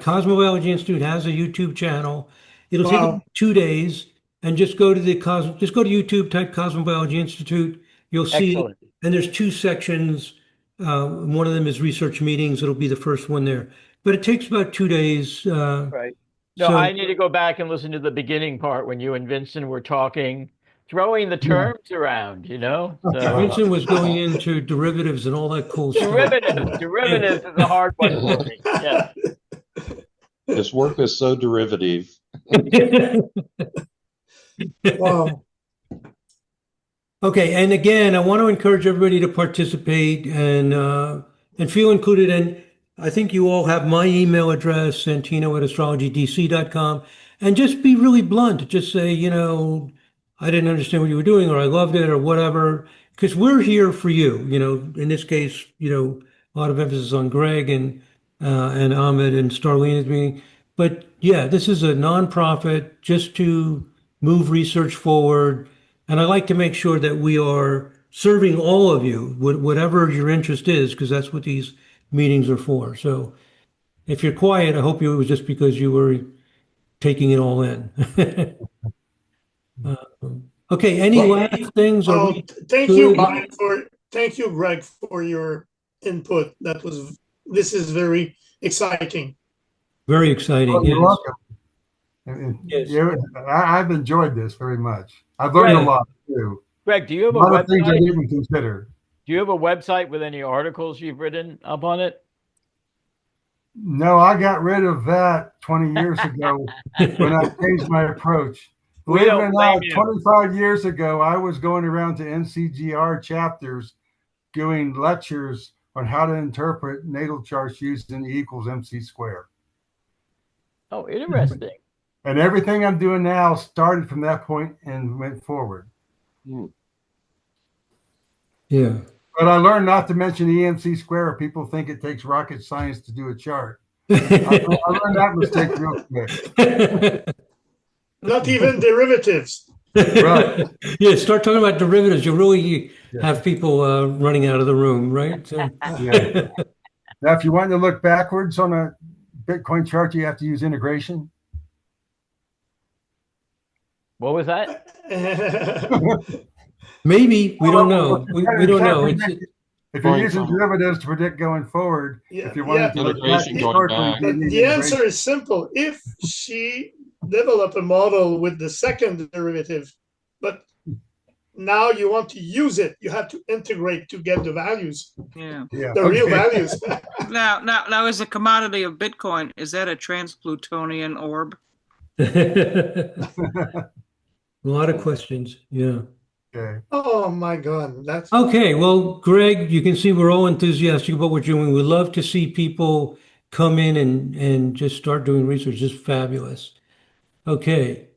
Cosmobiology Institute has a YouTube channel. It'll take Wow. about 2 days, and just go to just go to YouTube, type Cosmobiology Institute. You'll see it, Excellent. and there's two sections. One of them is research meetings. It'll be the first one there, but it takes about 2 days. Right. No, So I need to go back and listen to the beginning part when you and Vincent were talking, throwing the terms around, So Vincent was going into derivatives and all that cool stuff. derivatives is a hard one for me. Yeah. His work is so derivative. Wow. Okay, and again, I want to encourage everybody to participate and feel included. And I think you all have my email address, santino@astrologydc.com, and just be really blunt. Just say, I didn't understand what you were doing, or I loved it, or whatever. Because we're here for you. In this case, a lot of emphasis on Greg and Ahmed and Starlene's meeting. But yeah, this is a nonprofit just to move research forward. And I like to make sure that we are serving all of you, whatever your interest is, because that's what these meetings are for. So if you're quiet, I hope it was just because you were taking it all in. Okay, any last things? Are we Thank you, good? Greg, for your input. This is very exciting. Very exciting. Oh, you're Yes. welcome. Yes. I've enjoyed this very much. I've learned a Greg. lot too. Greg, do you have A a lot of things I website? didn't consider. Do you have a website with any articles you've written up on it? No, I got rid of that 20 years ago when I changed my approach. We Believe it don't or blame not, you. 25 years ago, I was going around to NCGR chapters doing lectures on how to interpret natal charts using E equals MC squared. Oh, interesting. And everything I'm doing now started from that point and went forward. Yeah. But I learned not to mention EMC square. People think it takes rocket science to do a chart. I learned that mistake real quick. Not even derivatives. Right. Yeah, start talking about derivatives. You really have people running out of the room, right? So, Yeah. Now, if you want to look backwards on a Bitcoin chart, you have to use integration. What was that? maybe we don't know. We don't know. If you're using derivatives to predict going forward, Yeah, if you wanted to look back Integration going historically, back. you need the answer integration. is simple. If she developed a model with the second derivative, but now you want to use it, you have to integrate to get the values, Yeah. Yeah. the real values. Now, is the commodity of Bitcoin, is that a trans-Plutonian orb? A lot of questions. Yeah. Okay. Oh my God, that's Okay. Well, Greg, you can see we're all enthusiastic about what you're doing. We love to see people come in and just start doing research. Just fabulous. Okay.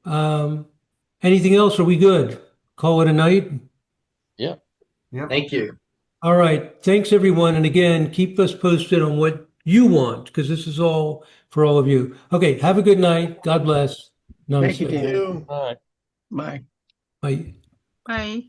Anything else? Are we good? Call it a night? Yeah. Yep. Thank you. All right. Thanks, everyone. And again, keep us posted on what you want, because this is all for all of you. Okay. Have a good night. God bless. Thank you, Namaste. David. you. All right. Bye. Bye. Bye.